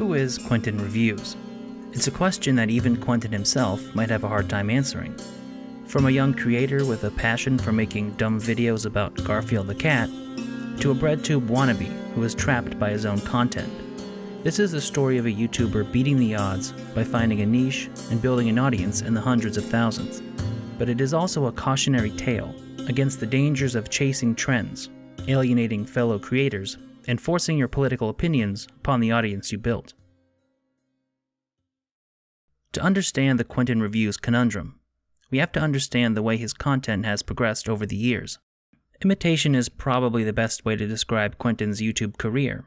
who is Quentin Reviews? It's a question that even Quentin himself might have a hard time answering. From a young creator with a passion for making dumb videos about Garfield the cat, to a BreadTube wannabe who is trapped by his own content. This is the story of a YouTuber beating the odds by finding a niche and building an audience in the hundreds of thousands. But it is also a cautionary tale against the dangers of chasing trends, alienating fellow creators, and forcing your political opinions upon the audience you built. To understand the Quentin Reviews conundrum, we have to understand the way his content has progressed over the years. Imitation is probably the best way to describe Quentin's YouTube career,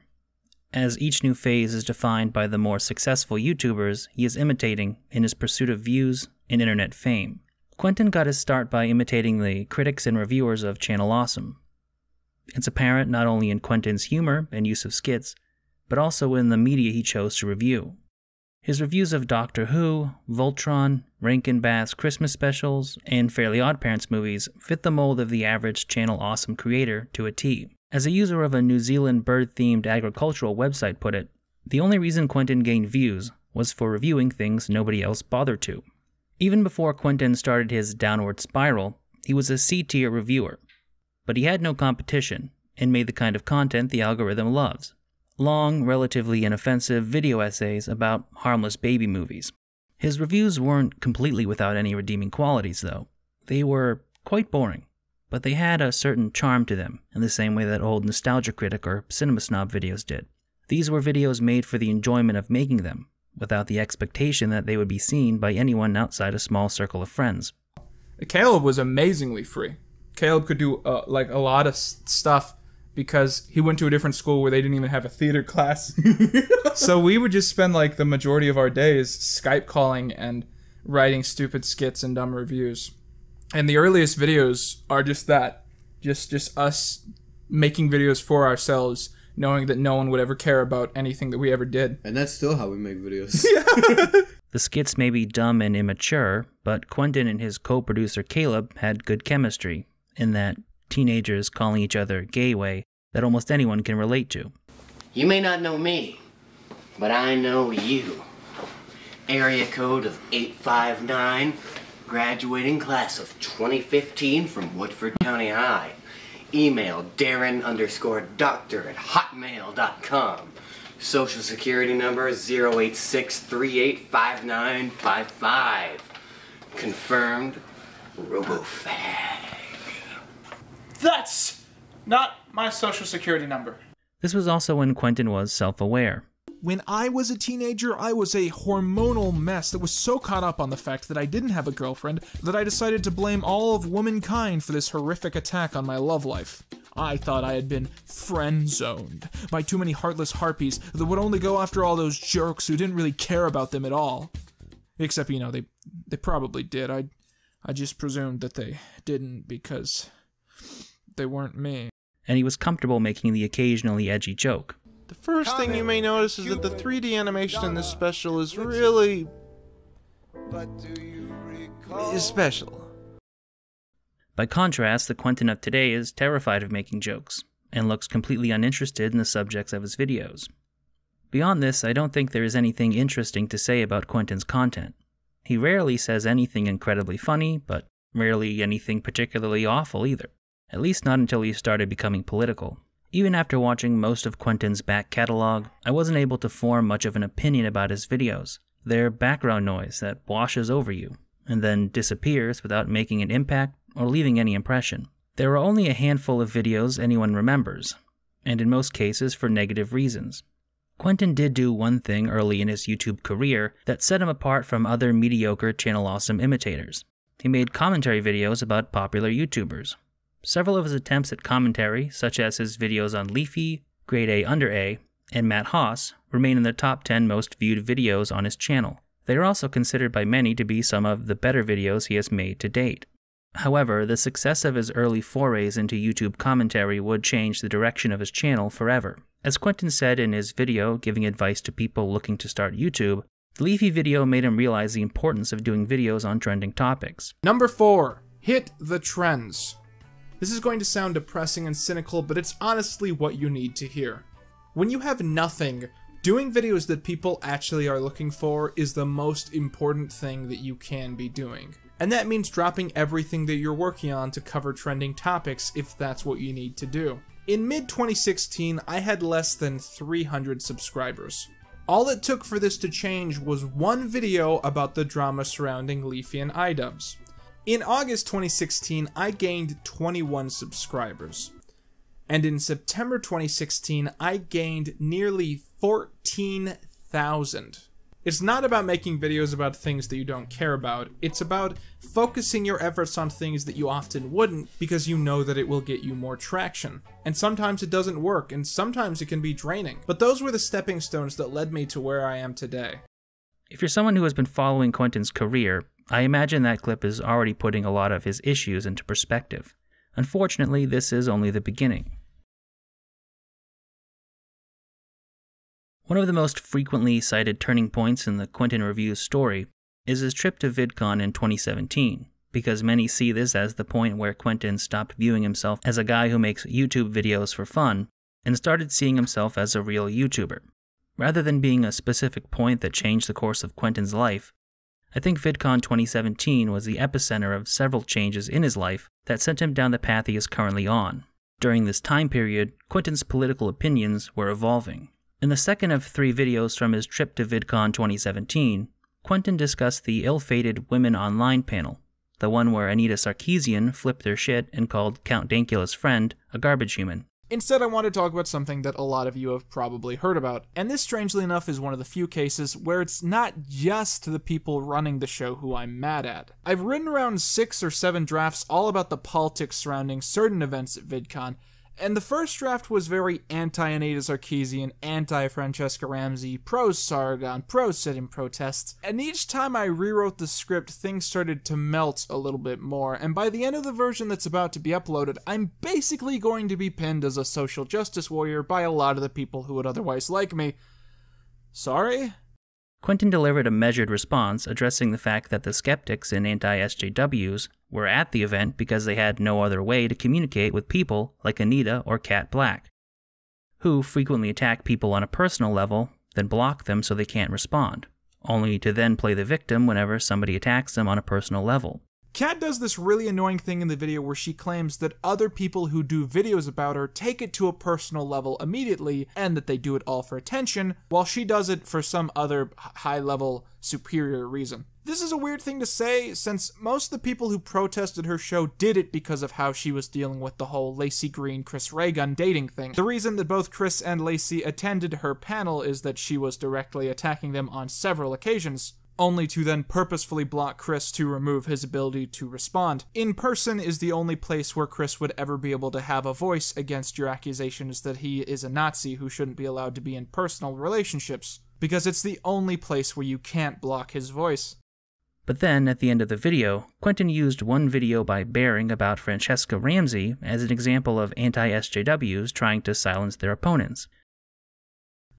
as each new phase is defined by the more successful YouTubers he is imitating in his pursuit of views and internet fame. Quentin got his start by imitating the critics and reviewers of Channel Awesome. It's apparent not only in Quentin's humor and use of skits, but also in the media he chose to review. His reviews of Doctor Who, Voltron, Rankin Bass Christmas specials, and Fairly OddParents movies fit the mold of the average Channel Awesome creator to a T. As a user of a New Zealand bird-themed agricultural website put it, the only reason Quentin gained views was for reviewing things nobody else bothered to. Even before Quentin started his downward spiral, he was a C-tier reviewer. But he had no competition, and made the kind of content the algorithm loves. Long, relatively inoffensive video essays about harmless baby movies. His reviews weren't completely without any redeeming qualities, though. They were quite boring, but they had a certain charm to them, in the same way that old Nostalgia Critic or Cinema Snob videos did. These were videos made for the enjoyment of making them, without the expectation that they would be seen by anyone outside a small circle of friends. Caleb was amazingly free. Caleb could do like a lot of stuff because he went to a different school where they didn't even have a theater class. So we would just spend like the majority of our days Skype calling and writing stupid skits and dumb reviews. And the earliest videos are just that. Just us making videos for ourselves, knowing that no one would ever care about anything that we ever did. And that's still how we make videos. Yeah. The skits may be dumb and immature, but Quentin and his co-producer Caleb had good chemistry, in that teenagers calling each other gay way that almost anyone can relate to. You may not know me, but I know you. Area code of 859, graduating class of 2015 from Woodford County High. Email darren_doctor@hotmail.com. Social security number 086385955. Confirmed RoboFag. That's not my social security number. This was also when Quentin was self-aware. When I was a teenager, I was a hormonal mess that was so caught up on the fact that I didn't have a girlfriend that I decided to blame all of womankind for this horrific attack on my love life. I thought I had been friend-zoned by too many heartless harpies that would only go after all those jerks who didn't really care about them at all. Except, you know, they probably did. I just presumed that they didn't because they weren't me. And he was comfortable making the occasionally edgy joke. The first thing you may notice is that the 3D animation in this special is really special. By contrast, the Quentin of today is terrified of making jokes, and looks completely uninterested in the subjects of his videos. Beyond this, I don't think there is anything interesting to say about Quentin's content. He rarely says anything incredibly funny, but rarely anything particularly awful either. At least not until he started becoming political. Even after watching most of Quentin's back catalog, I wasn't able to form much of an opinion about his videos. They're background noise that washes over you, and then disappears without making an impact or leaving any impression. There are only a handful of videos anyone remembers, and in most cases for negative reasons. Quentin did do one thing early in his YouTube career that set him apart from other mediocre Channel Awesome imitators. He made commentary videos about popular YouTubers. Several of his attempts at commentary, such as his videos on Leafy, Grade A Under A, and Matt Haas, remain in the top 10 most viewed videos on his channel. They are also considered by many to be some of the better videos he has made to date. However, the success of his early forays into YouTube commentary would change the direction of his channel forever. As Quentin said in his video giving advice to people looking to start YouTube, the Leafy video made him realize the importance of doing videos on trending topics. Number 4. Hit the trends. This is going to sound depressing and cynical, but it's honestly what you need to hear. When you have nothing Doing videos that people actually are looking for is the most important thing that you can be doing. And that means dropping everything that you're working on to cover trending topics if that's what you need to do. In mid-2016, I had less than 300 subscribers. All it took for this to change was one video about the drama surrounding Leafy and iDubbbz. In August 2016, I gained 21 subscribers. And in September 2016, I gained nearly 14,000. It's not about making videos about things that you don't care about. It's about focusing your efforts on things that you often wouldn't because you know that it will get you more traction. And sometimes it doesn't work, and sometimes it can be draining. But those were the stepping stones that led me to where I am today. If you're someone who has been following Quentin's career, I imagine that clip is already putting a lot of his issues into perspective. Unfortunately, this is only the beginning. One of the most frequently cited turning points in the Quentin Reviews story is his trip to VidCon in 2017, because many see this as the point where Quentin stopped viewing himself as a guy who makes YouTube videos for fun and started seeing himself as a real YouTuber. Rather than being a specific point that changed the course of Quentin's life, I think VidCon 2017 was the epicenter of several changes in his life that sent him down the path he is currently on. During this time period, Quentin's political opinions were evolving. In the second of 3 videos from his trip to VidCon 2017, Quentin discussed the ill-fated Women Online panel, the one where Anita Sarkeesian flipped their shit and called Count Dankula's friend a garbage human. Instead, I want to talk about something that a lot of you have probably heard about, and this, strangely enough, is one of the few cases where it's not just the people running the show who I'm mad at. I've written around 6 or 7 drafts all about the politics surrounding certain events at VidCon, and the first draft was very anti-Anita Sarkeesian, anti-Francesca Ramsey, pro-Sargon, pro-sit-in protests, and each time I rewrote the script, things started to melt a little bit more, and by the end of the version that's about to be uploaded, I'm basically going to be pinned as a social justice warrior by a lot of the people who would otherwise like me. Sorry? Quentin delivered a measured response addressing the fact that the skeptics and anti-SJWs were at the event because they had no other way to communicate with people like Anita or Cat Black, who frequently attack people on a personal level, then block them so they can't respond, only to then play the victim whenever somebody attacks them on a personal level. Kat does this really annoying thing in the video where she claims that other people who do videos about her take it to a personal level immediately and that they do it all for attention, while she does it for some other high-level, superior reason. This is a weird thing to say, since most of the people who protested her show did it because of how she was dealing with the whole Lacey Green, Chris Ray Gun dating thing. The reason that both Chris and Lacey attended her panel is that she was directly attacking them on several occasions, only to then purposefully block Chris to remove his ability to respond. In person is the only place where Chris would ever be able to have a voice against your accusations that he is a Nazi who shouldn't be allowed to be in personal relationships, because it's the only place where you can't block his voice. But then, at the end of the video, Quentin used one video by Bearing about Francesca Ramsey as an example of anti-SJWs trying to silence their opponents.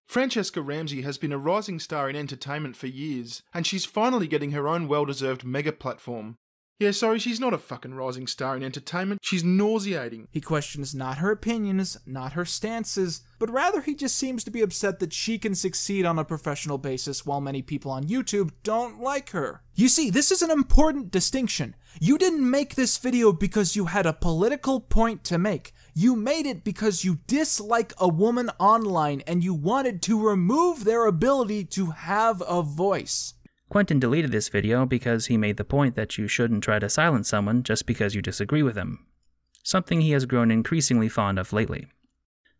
Francesca Ramsey has been a rising star in entertainment for years, and she's finally getting her own well-deserved mega platform. Yeah, sorry, she's not a fucking rising star in entertainment, she's nauseating. He questions not her opinions, not her stances, but rather he just seems to be upset that she can succeed on a professional basis while many people on YouTube don't like her. You see, this is an important distinction. You didn't make this video because you had a political point to make. You made it because you dislike a woman online and you wanted to remove their ability to have a voice. Quentin deleted this video because he made the point that you shouldn't try to silence someone just because you disagree with them, something he has grown increasingly fond of lately.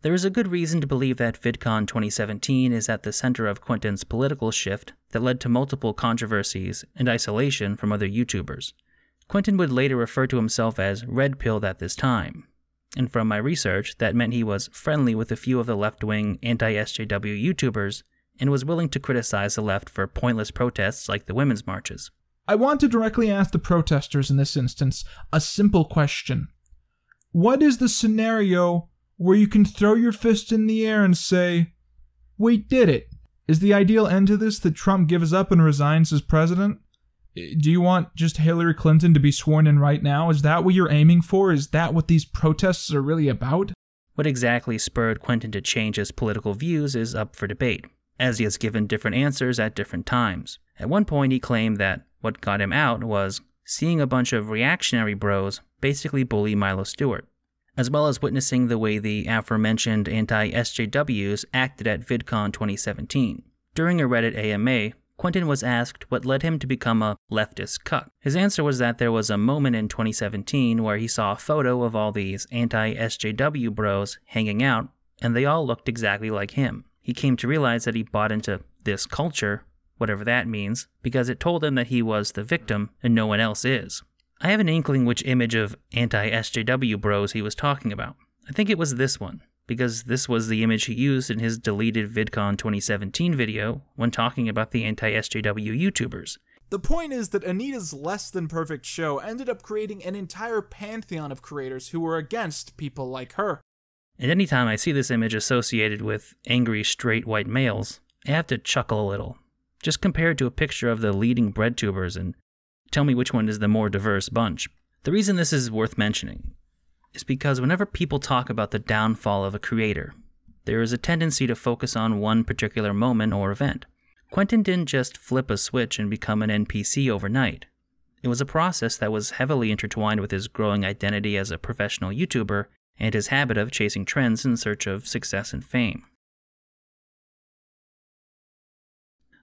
There is a good reason to believe that VidCon 2017 is at the center of Quentin's political shift that led to multiple controversies and isolation from other YouTubers. Quentin would later refer to himself as red-pilled at this time, and from my research, that meant he was friendly with a few of the left-wing anti-SJW YouTubers and was willing to criticize the left for pointless protests like the women's marches. I want to directly ask the protesters in this instance a simple question. What is the scenario where you can throw your fist in the air and say, "We did it"? Is the ideal end to this that Trump gives up and resigns as president? Do you want just Hillary Clinton to be sworn in right now? Is that what you're aiming for? Is that what these protests are really about? What exactly spurred Quentin to change his political views is up for debate. as he has given different answers at different times. At one point, he claimed that what got him out was seeing a bunch of reactionary bros basically bully Milo Stewart, as well as witnessing the way the aforementioned anti-SJWs acted at VidCon 2017. During a Reddit AMA, Quentin was asked what led him to become a leftist cuck. His answer was that there was a moment in 2017 where he saw a photo of all these anti-SJW bros hanging out, and they all looked exactly like him. He came to realize that he bought into this culture, whatever that means, because it told him that he was the victim and no one else is. I have an inkling which image of anti-SJW bros he was talking about. I think it was this one, because this was the image he used in his deleted VidCon 2017 video when talking about the anti-SJW YouTubers. The point is that Anita's less than perfect show ended up creating an entire pantheon of creators who were against people like her. And anytime I see this image associated with angry straight white males, I have to chuckle a little. Just compare it to a picture of the leading breadtubers and tell me which one is the more diverse bunch. The reason this is worth mentioning is because whenever people talk about the downfall of a creator, there is a tendency to focus on one particular moment or event. Quentin didn't just flip a switch and become an NPC overnight. It was a process that was heavily intertwined with his growing identity as a professional YouTuber and his habit of chasing trends in search of success and fame.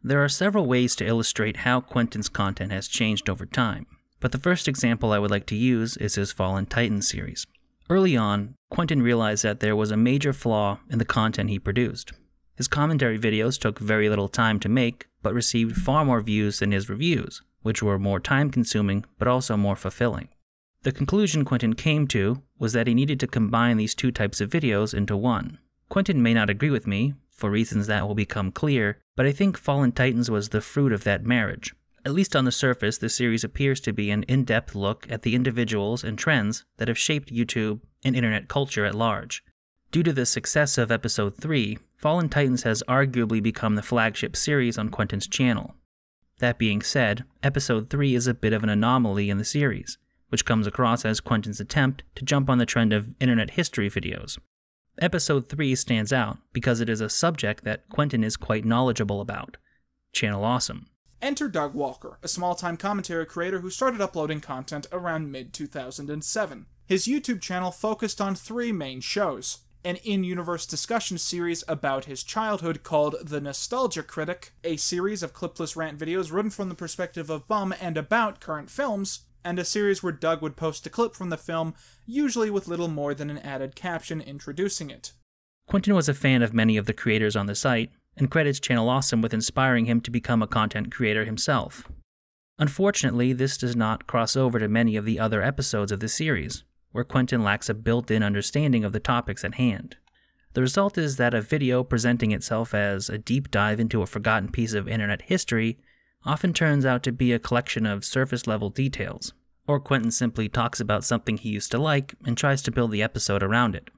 There are several ways to illustrate how Quentin's content has changed over time, but the first example I would like to use is his Fallen Titans series. Early on, Quentin realized that there was a major flaw in the content he produced. His commentary videos took very little time to make, but received far more views than his reviews, which were more time-consuming but also more fulfilling. The conclusion Quentin came to was that he needed to combine these two types of videos into one. Quentin may not agree with me, for reasons that will become clear, but I think Fallen Titans was the fruit of that marriage. At least on the surface, the series appears to be an in-depth look at the individuals and trends that have shaped YouTube and internet culture at large. Due to the success of Episode 3, Fallen Titans has arguably become the flagship series on Quentin's channel. That being said, Episode 3 is a bit of an anomaly in the series, which comes across as Quentin's attempt to jump on the trend of internet history videos. Episode 3 stands out because it is a subject that Quentin is quite knowledgeable about. Channel Awesome. Enter Doug Walker, a small-time commentary creator who started uploading content around mid-2007. His YouTube channel focused on three main shows: an in-universe discussion series about his childhood called The Nostalgia Critic, a series of clipless rant videos written from the perspective of Bum and about current films, and a series where Doug would post a clip from the film, usually with little more than an added caption introducing it. Quentin was a fan of many of the creators on the site, and credits Channel Awesome with inspiring him to become a content creator himself. Unfortunately, this does not cross over to many of the other episodes of the series, where Quentin lacks a built-in understanding of the topics at hand. The result is that a video presenting itself as a deep dive into a forgotten piece of internet history often turns out to be a collection of surface-level details, or Quentin simply talks about something he used to like and tries to build the episode around it.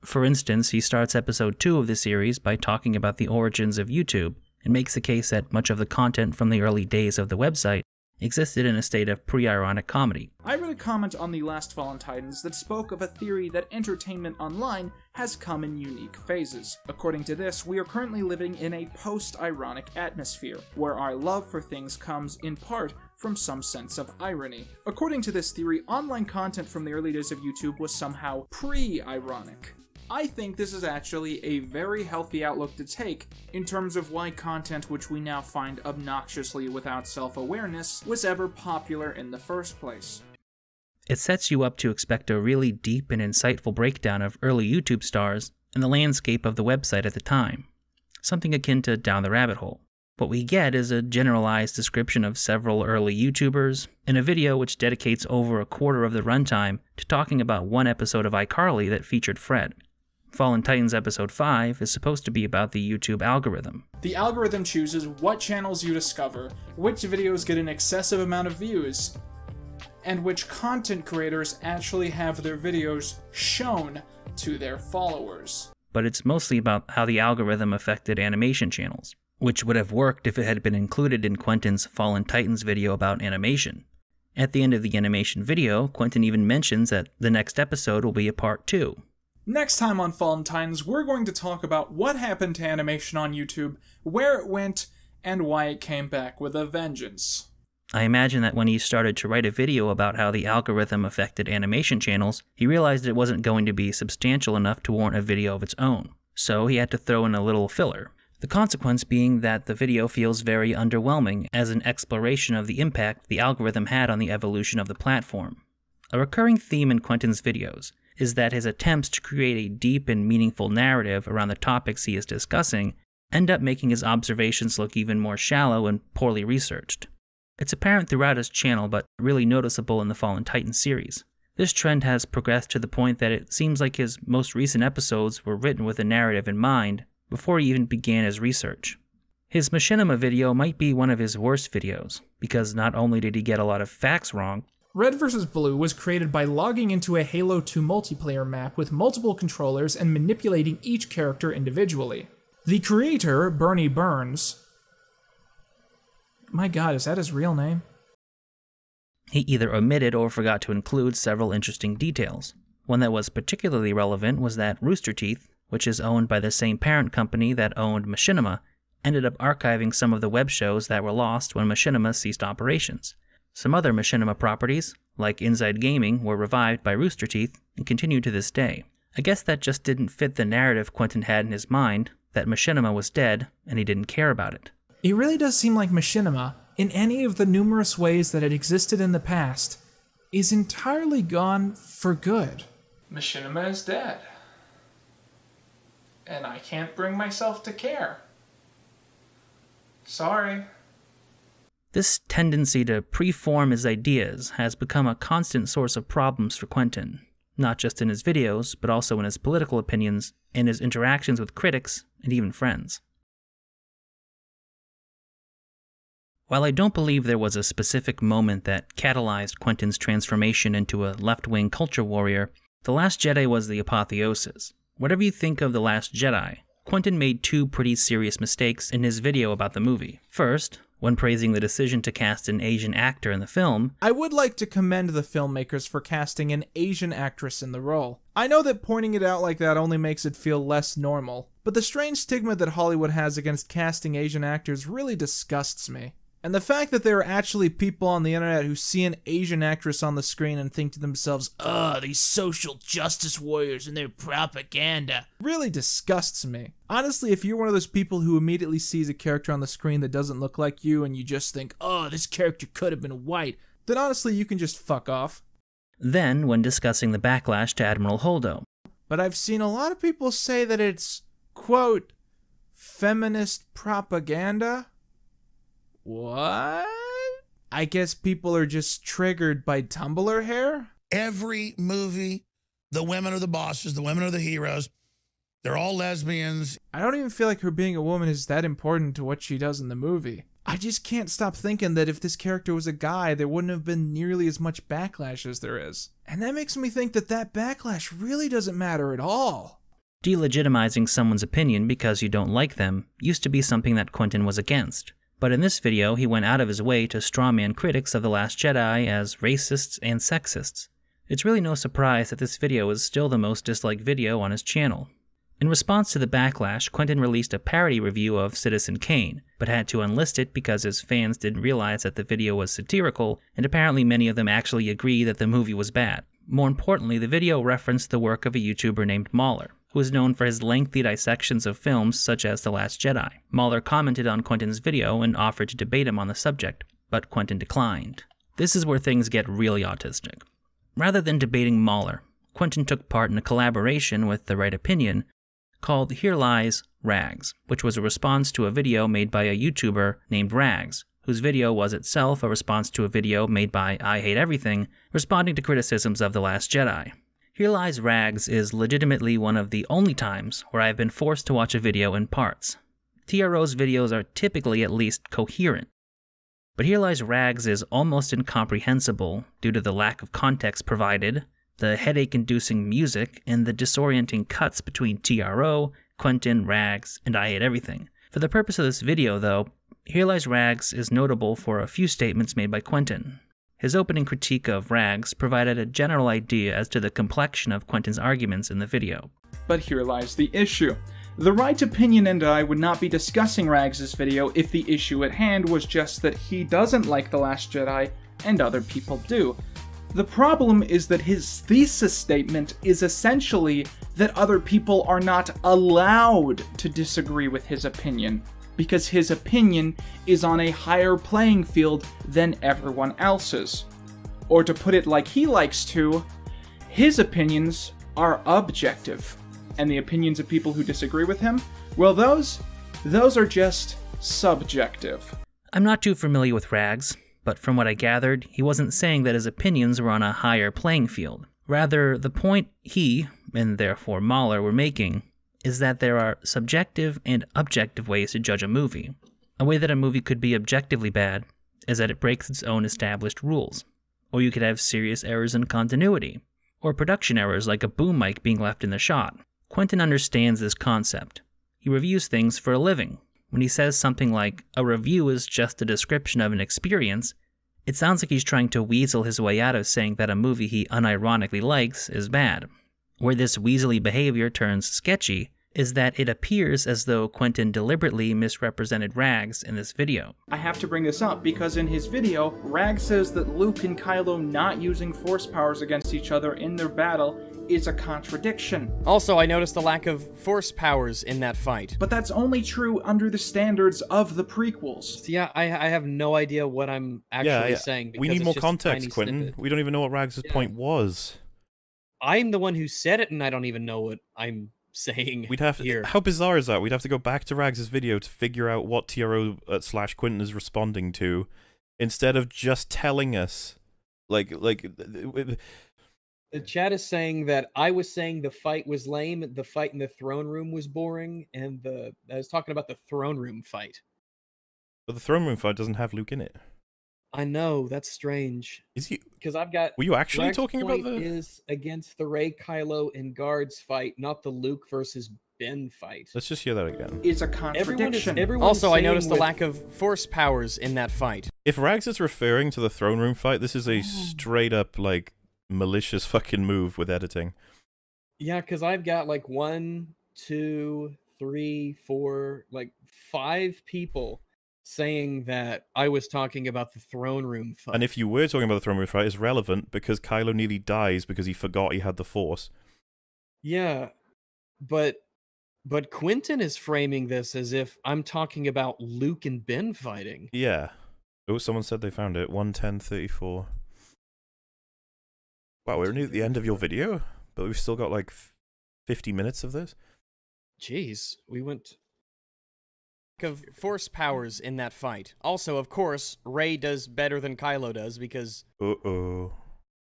For instance, he starts episode 2 of the series by talking about the origins of YouTube, and makes the case that much of the content from the early days of the website existed in a state of pre-ironic comedy. I read a comment on the last Fallen Titans that spoke of a theory that entertainment online has come in unique phases. According to this, we are currently living in a post-ironic atmosphere, where our love for things comes, in part, from some sense of irony. According to this theory, online content from the early days of YouTube was somehow pre-ironic. I think this is actually a very healthy outlook to take in terms of why content which we now find obnoxiously without self-awareness was ever popular in the first place. It sets you up to expect a really deep and insightful breakdown of early YouTube stars and the landscape of the website at the time, something akin to Down the Rabbit Hole. What we get is a generalized description of several early YouTubers, and a video which dedicates over a quarter of the runtime to talking about one episode of iCarly that featured Fred. Fallen Titans Episode 5 is supposed to be about the YouTube algorithm. The algorithm chooses what channels you discover, which videos get an excessive amount of views, and which content creators actually have their videos shown to their followers. But it's mostly about how the algorithm affected animation channels, which would have worked if it had been included in Quentin's Fallen Titans video about animation. At the end of the animation video, Quentin even mentions that the next episode will be a part 2. Next time on Fallen Titans, we're going to talk about what happened to animation on YouTube, where it went, and why it came back with a vengeance. I imagine that when he started to write a video about how the algorithm affected animation channels, he realized it wasn't going to be substantial enough to warrant a video of its own. So he had to throw in a little filler. The consequence being that the video feels very underwhelming as an exploration of the impact the algorithm had on the evolution of the platform. A recurring theme in Quentin's videos is that his attempts to create a deep and meaningful narrative around the topics he is discussing end up making his observations look even more shallow and poorly researched. It's apparent throughout his channel, but really noticeable in the Fallen Titans series. This trend has progressed to the point that it seems like his most recent episodes were written with a narrative in mind before he even began his research. His Machinima video might be one of his worst videos, because not only did he get a lot of facts wrong, Red vs. Blue was created by logging into a Halo 2 multiplayer map with multiple controllers and manipulating each character individually. The creator, Bernie Burns... My god, is that his real name? he either omitted or forgot to include several interesting details. One that was particularly relevant was that Rooster Teeth, which is owned by the same parent company that owned Machinima, ended up archiving some of the web shows that were lost when Machinima ceased operations. Some other Machinima properties, like Inside Gaming, were revived by Rooster Teeth and continue to this day. I guess that just didn't fit the narrative Quentin had in his mind, that Machinima was dead and he didn't care about it. It really does seem like Machinima, in any of the numerous ways that it existed in the past, is entirely gone for good. Machinima is dead. And I can't bring myself to care. Sorry. This tendency to preform his ideas has become a constant source of problems for Quentin, not just in his videos, but also in his political opinions and his interactions with critics and even friends. While I don't believe there was a specific moment that catalyzed Quentin's transformation into a left-wing culture warrior, The Last Jedi was the apotheosis. Whatever you think of The Last Jedi, Quentin made two pretty serious mistakes in his video about the movie. First, when praising the decision to cast an Asian actor in the film, I would like to commend the filmmakers for casting an Asian actress in the role. I know that pointing it out like that only makes it feel less normal, but the strange stigma that Hollywood has against casting Asian actors really disgusts me. And the fact that there are actually people on the internet who see an Asian actress on the screen and think to themselves, ugh, these social justice warriors and their propaganda, really disgusts me. Honestly, if you're one of those people who immediately sees a character on the screen that doesn't look like you and you just think, oh, this character could have been white, then honestly you can just fuck off. Then, when discussing the backlash to Admiral Holdo, but I've seen a lot of people say that it's, quote, feminist propaganda? What? I guess people are just triggered by Tumblr hair? Every movie, the women are the bosses, the women are the heroes. They're all lesbians. I don't even feel like her being a woman is that important to what she does in the movie. I just can't stop thinking that if this character was a guy, there wouldn't have been nearly as much backlash as there is. And that makes me think that that backlash really doesn't matter at all. delegitimizing someone's opinion because you don't like them used to be something that Quentin was against. But in this video, he went out of his way to strawman critics of The Last Jedi as racists and sexists. It's really no surprise that this video is still the most disliked video on his channel. In response to the backlash, Quentin released a parody review of Citizen Kane, but had to unlist it because his fans didn't realize that the video was satirical, and apparently many of them actually agree that the movie was bad. More importantly, the video referenced the work of a YouTuber named Mauler, who is known for his lengthy dissections of films such as The Last Jedi. Mauler commented on Quentin's video and offered to debate him on the subject, but Quentin declined. This is where things get really autistic. Rather than debating Mauler, Quentin took part in a collaboration with The Right Opinion called Here Lies Rags, which was a response to a video made by a YouTuber named Rags, whose video was itself a response to a video made by I Hate Everything, responding to criticisms of The Last Jedi. Here Lies Rags is legitimately one of the only times where I've been forced to watch a video in parts. TRO's videos are typically at least coherent, but Here Lies Rags is almost incomprehensible due to the lack of context provided, the headache-inducing music, and the disorienting cuts between TRO, Quentin, Rags, and I Hate Everything. For the purpose of this video, though, Here Lies Rags is notable for a few statements made by Quentin. His opening critique of Rags provided a general idea as to the complexion of Quentin's arguments in the video. But here lies the issue. The Right Opinion and I would not be discussing Rags' video if the issue at hand was just that he doesn't like The Last Jedi and other people do. The problem is that his thesis statement is essentially that other people are not allowed to disagree with his opinion, because his opinion is on a higher playing field than everyone else's. Or to put it like he likes to, his opinions are objective, and the opinions of people who disagree with him, well, those are just subjective. I'm not too familiar with Rags, but from what I gathered, he wasn't saying that his opinions were on a higher playing field. Rather, the point he, and therefore Mahler, were making is that there are subjective and objective ways to judge a movie. A way that a movie could be objectively bad is that it breaks its own established rules. Or you could have serious errors in continuity, or production errors like a boom mic being left in the shot. Quentin understands this concept. He reviews things for a living. When he says something like, a review is just a description of an experience, it sounds like he's trying to weasel his way out of saying that a movie he unironically likes is bad. Where this weaselly behavior turns sketchy is that it appears as though Quentin deliberately misrepresented Rags in this video. I have to bring this up because in his video, Rags says that Luke and Kylo not using force powers against each other in their battle is a contradiction. Also, I noticed the lack of force powers in that fight. But that's only true under the standards of the prequels. So yeah, I have no idea what I'm actually saying. We need more context, Quentin. We don't even know what Rags' point was. I'm the one who said it, and I don't even know what I'm saying. We'd have to, here. How bizarre is that? We'd have to go back to Rags' video to figure out what TRO / Quentin is responding to, instead of just telling us, The chat is saying that I was saying the fight was lame, the fight in the throne room was boring, and I was talking about the throne room fight. But the throne room fight doesn't have Luke in it. I know, that's strange. Is he? Because I've got. Were you actually Rex's talking about point the? Is against the Rey, Kylo, and Guards fight, not the Luke versus Ben fight. Let's just hear that again. It's a contradiction. Also, I noticed the lack of force powers in that fight. If Rags is referring to the throne room fight, this is a straight up malicious fucking move with editing. Yeah, because I've got 1, 2, 3, 4, 5 people saying that I was talking about the throne room fight. And if you were talking about the throne room fight, it's relevant because Kylo nearly dies because he forgot he had the Force. Yeah, but Quentin is framing this as if I'm talking about Luke and Ben fighting. Yeah. Oh, someone said they found it. 1:10:34. Wow, we're near the end of your video, but we've still got 50 minutes of this. Jeez, we went of force powers in that fight. Also, of course, Rey does better than Kylo does because. Uh-oh.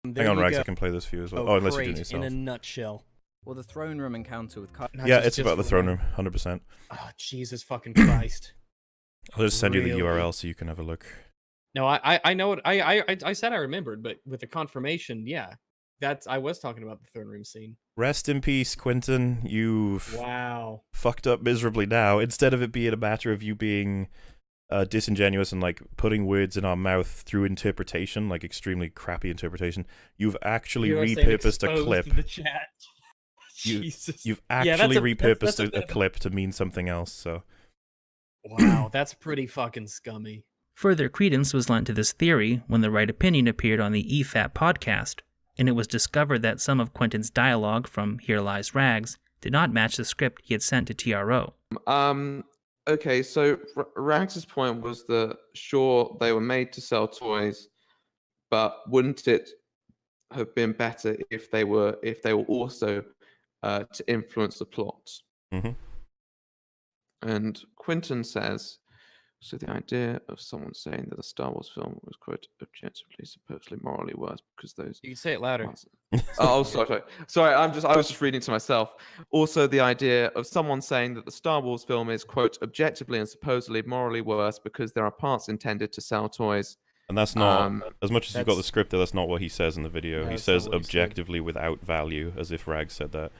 Hang on, Rags, I can play this for you as well. Oh, unless you're doing it yourself. In a nutshell. Well, the throne room encounter with Kylo. Yeah, it's about the throne room, 100%. Oh, Jesus fucking Christ. I'll just send you the URL so you can have a look. No, I know it. I said I remembered, but with the confirmation, yeah, I was talking about the throne room scene. Rest in peace, Quentin. You've fucked up miserably now. Instead of it being a matter of you being disingenuous and putting words in our mouth through interpretation, extremely crappy interpretation, you've actually repurposed a clip. The chat. You've actually repurposed a clip to mean something else. So. Wow, that's pretty fucking scummy. Further credence was lent to this theory when The Right Opinion appeared on the EFAP podcast, and it was discovered that some of Quentin's dialogue from Here Lies Rags did not match the script he had sent to TRO. Okay, so Rags' point was that, sure, they were made to sell toys, but wouldn't it have been better if they were also to influence the plot? Mm-hmm. And Quentin says, so the idea of someone saying that a Star Wars film was, quote, objectively, supposedly, morally worse because those... You can say it louder. Oh, sorry. I was just reading to myself. Also, the idea of someone saying that the Star Wars film is, quote, objectively and supposedly morally worse because there are parts intended to sell toys. And that's not, as much as you've got the script there, that's not what he says in the video. No, he says objectively without value, as if Rags said that.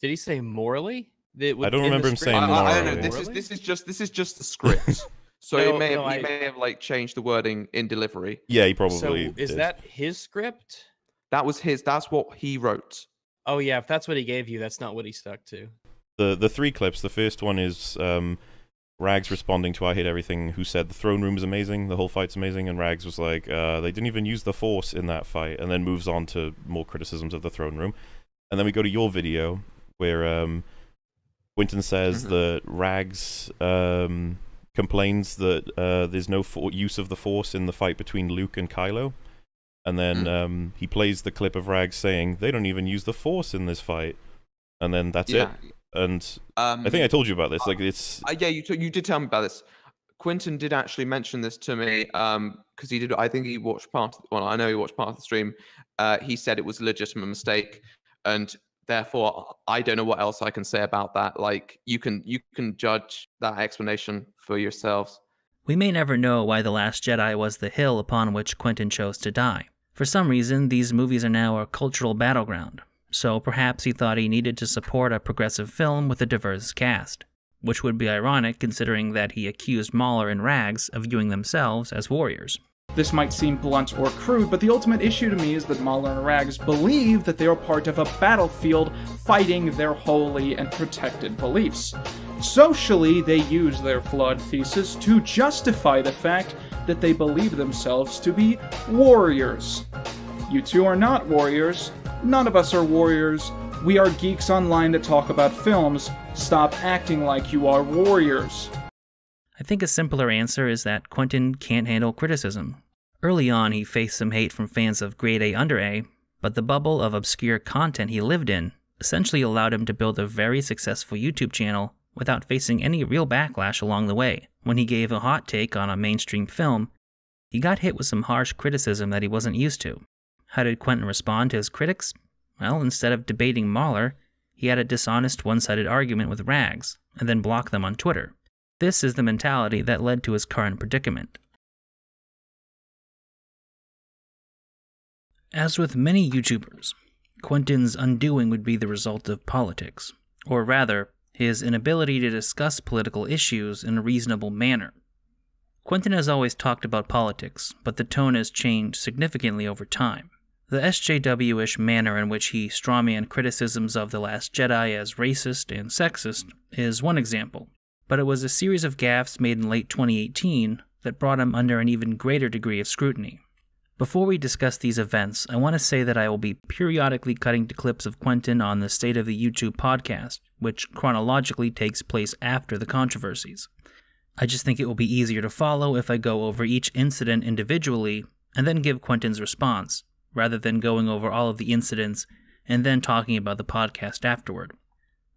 Did he say morally? I don't remember him saying morally. I don't know. This is just the script. So No, he no, may have like changed the wording in delivery. Yeah, he probably So is did. that his script? That was his. That's what he wrote. Oh yeah, if that's what he gave you, that's not what he stuck to. The three clips. The first one is Rags responding to I Hate Everything, who said the throne room is amazing, the whole fight's amazing, and Rags was like, they didn't even use the Force in that fight, and then moves on to more criticisms of the throne room. And then we go to your video, where Quentin says that Rags complains that there's no use of the Force in the fight between Luke and Kylo. And then he plays the clip of Rags saying, they don't even use the Force in this fight. And then that's it. And I think I told you about this. Like it's yeah, you did tell me about this. Quentin did actually mention this to me because he did. I think he watched part. Well, I know he watched part of the stream. He said it was a legitimate mistake, and therefore I don't know what else I can say about that. Like you can judge that explanation for yourselves. We may never know why The Last Jedi was the hill upon which Quentin chose to die. For some reason, these movies are now a cultural battleground. So perhaps he thought he needed to support a progressive film with a diverse cast, which would be ironic considering that he accused Mauler and Rags of viewing themselves as warriors. This might seem blunt or crude, but the ultimate issue to me is that Mauler and Rags believe that they are part of a battlefield fighting their holy and protected beliefs. Socially, they use their flawed thesis to justify the fact that they believe themselves to be warriors. You two are not warriors. None of us are warriors. We are geeks online that talk about films. Stop acting like you are warriors. I think a simpler answer is that Quentin can't handle criticism. Early on, he faced some hate from fans of grade A under A, but the bubble of obscure content he lived in essentially allowed him to build a very successful YouTube channel without facing any real backlash along the way. When he gave a hot take on a mainstream film, he got hit with some harsh criticism that he wasn't used to. How did Quentin respond to his critics? Well, instead of debating Mauler, he had a dishonest one-sided argument with Rags, and then blocked them on Twitter. This is the mentality that led to his current predicament. As with many YouTubers, Quentin's undoing would be the result of politics, or rather, his inability to discuss political issues in a reasonable manner. Quentin has always talked about politics, but the tone has changed significantly over time. The SJW-ish manner in which he strawmanned criticisms of The Last Jedi as racist and sexist is one example, but it was a series of gaffes made in late 2018 that brought him under an even greater degree of scrutiny. Before we discuss these events, I want to say that I will be periodically cutting to clips of Quentin on the State of the YouTube podcast, which chronologically takes place after the controversies. I just think it will be easier to follow if I go over each incident individually and then give Quentin's response, rather than going over all of the incidents and then talking about the podcast afterward.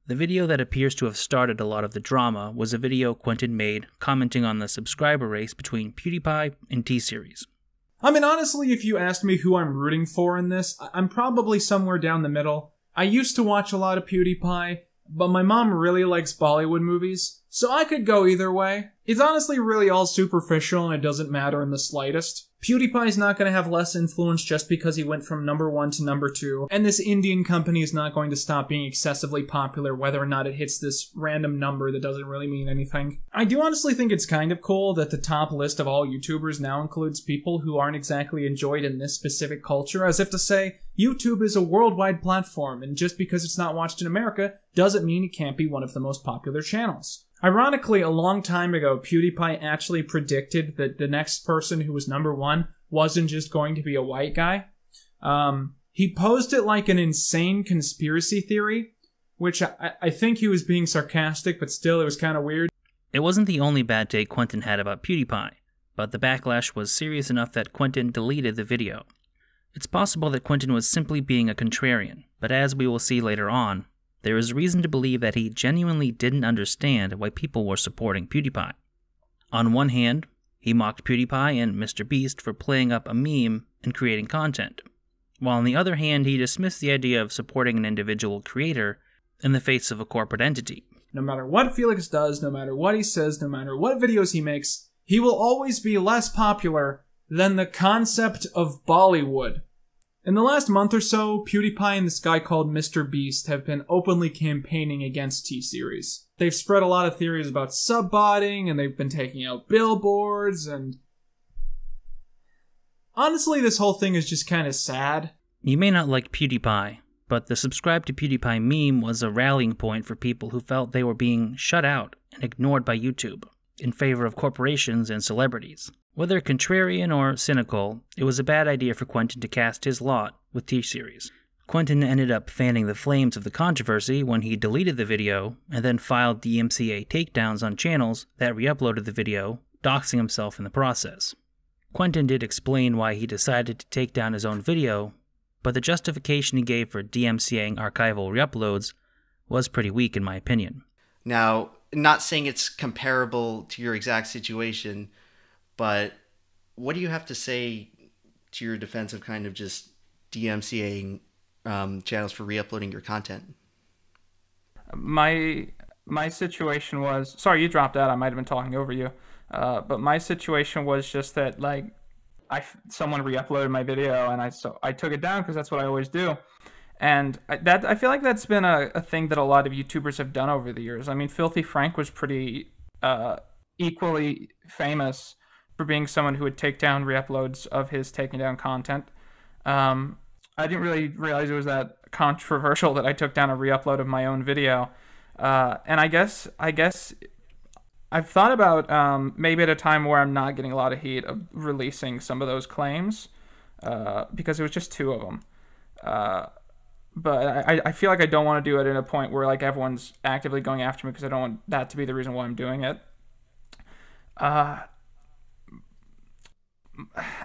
The video that appears to have started a lot of the drama was a video Quentin made commenting on the subscriber race between PewDiePie and T-Series. I mean, honestly, if you asked me who I'm rooting for in this, I'm probably somewhere down the middle. I used to watch a lot of PewDiePie, but my mom really likes Bollywood movies, so I could go either way. It's honestly really all superficial and it doesn't matter in the slightest. PewDiePie's not going to have less influence just because he went from number 1 to number 2, and this Indian company is not going to stop being excessively popular whether or not it hits this random number that doesn't really mean anything. I do honestly think it's kind of cool that the top list of all YouTubers now includes people who aren't exactly enjoyed in this specific culture, as if to say, YouTube is a worldwide platform, and just because it's not watched in America doesn't mean it can't be one of the most popular channels. Ironically, a long time ago, PewDiePie actually predicted that the next person who was number 1 wasn't just going to be a white guy. He posed it like an insane conspiracy theory, which I think he was being sarcastic, but still it was kind of weird. It wasn't the only bad take Quentin had about PewDiePie, but the backlash was serious enough that Quentin deleted the video. It's possible that Quentin was simply being a contrarian, but as we will see later on, there is reason to believe that he genuinely didn't understand why people were supporting PewDiePie. On one hand, he mocked PewDiePie and MrBeast for playing up a meme and creating content, while on the other hand, he dismissed the idea of supporting an individual creator in the face of a corporate entity. No matter what Felix does, no matter what he says, no matter what videos he makes, he will always be less popular than the concept of Bollywood. In the last month or so, PewDiePie and this guy called MrBeast have been openly campaigning against T-Series. they've spread a lot of theories about sub-botting, and they've been taking out billboards, and honestly, this whole thing is just kind of sad. You may not like PewDiePie, but the subscribe to PewDiePie meme was a rallying point for people who felt they were being shut out and ignored by YouTube in favor of corporations and celebrities. Whether contrarian or cynical, it was a bad idea for Quentin to cast his lot with T-Series. Quentin ended up fanning the flames of the controversy when he deleted the video and then filed DMCA takedowns on channels that re-uploaded the video, doxing himself in the process. Quentin did explain why he decided to take down his own video, but the justification he gave for DMCAing archival re-uploads was pretty weak in my opinion. Now, not saying it's comparable to your exact situation, but what do you have to say to your defense of kind of just DMCAing channels for re-uploading your content? My situation was, sorry, you dropped out. I might have been talking over you. But my situation was just that, like, someone re-uploaded my video, and I took it down because that's what I always do. And I feel like that's been a thing that a lot of YouTubers have done over the years. I mean, Filthy Frank was pretty equally famous for being someone who would take down re-uploads of his taking down content. I didn't really realize it was that controversial that I took down a re-upload of my own video. And I guess I've thought about maybe at a time where I'm not getting a lot of heat of releasing some of those claims because it was just 2 of them. But I feel like I don't want to do it at a point where like everyone's actively going after me because I don't want that to be the reason why I'm doing it.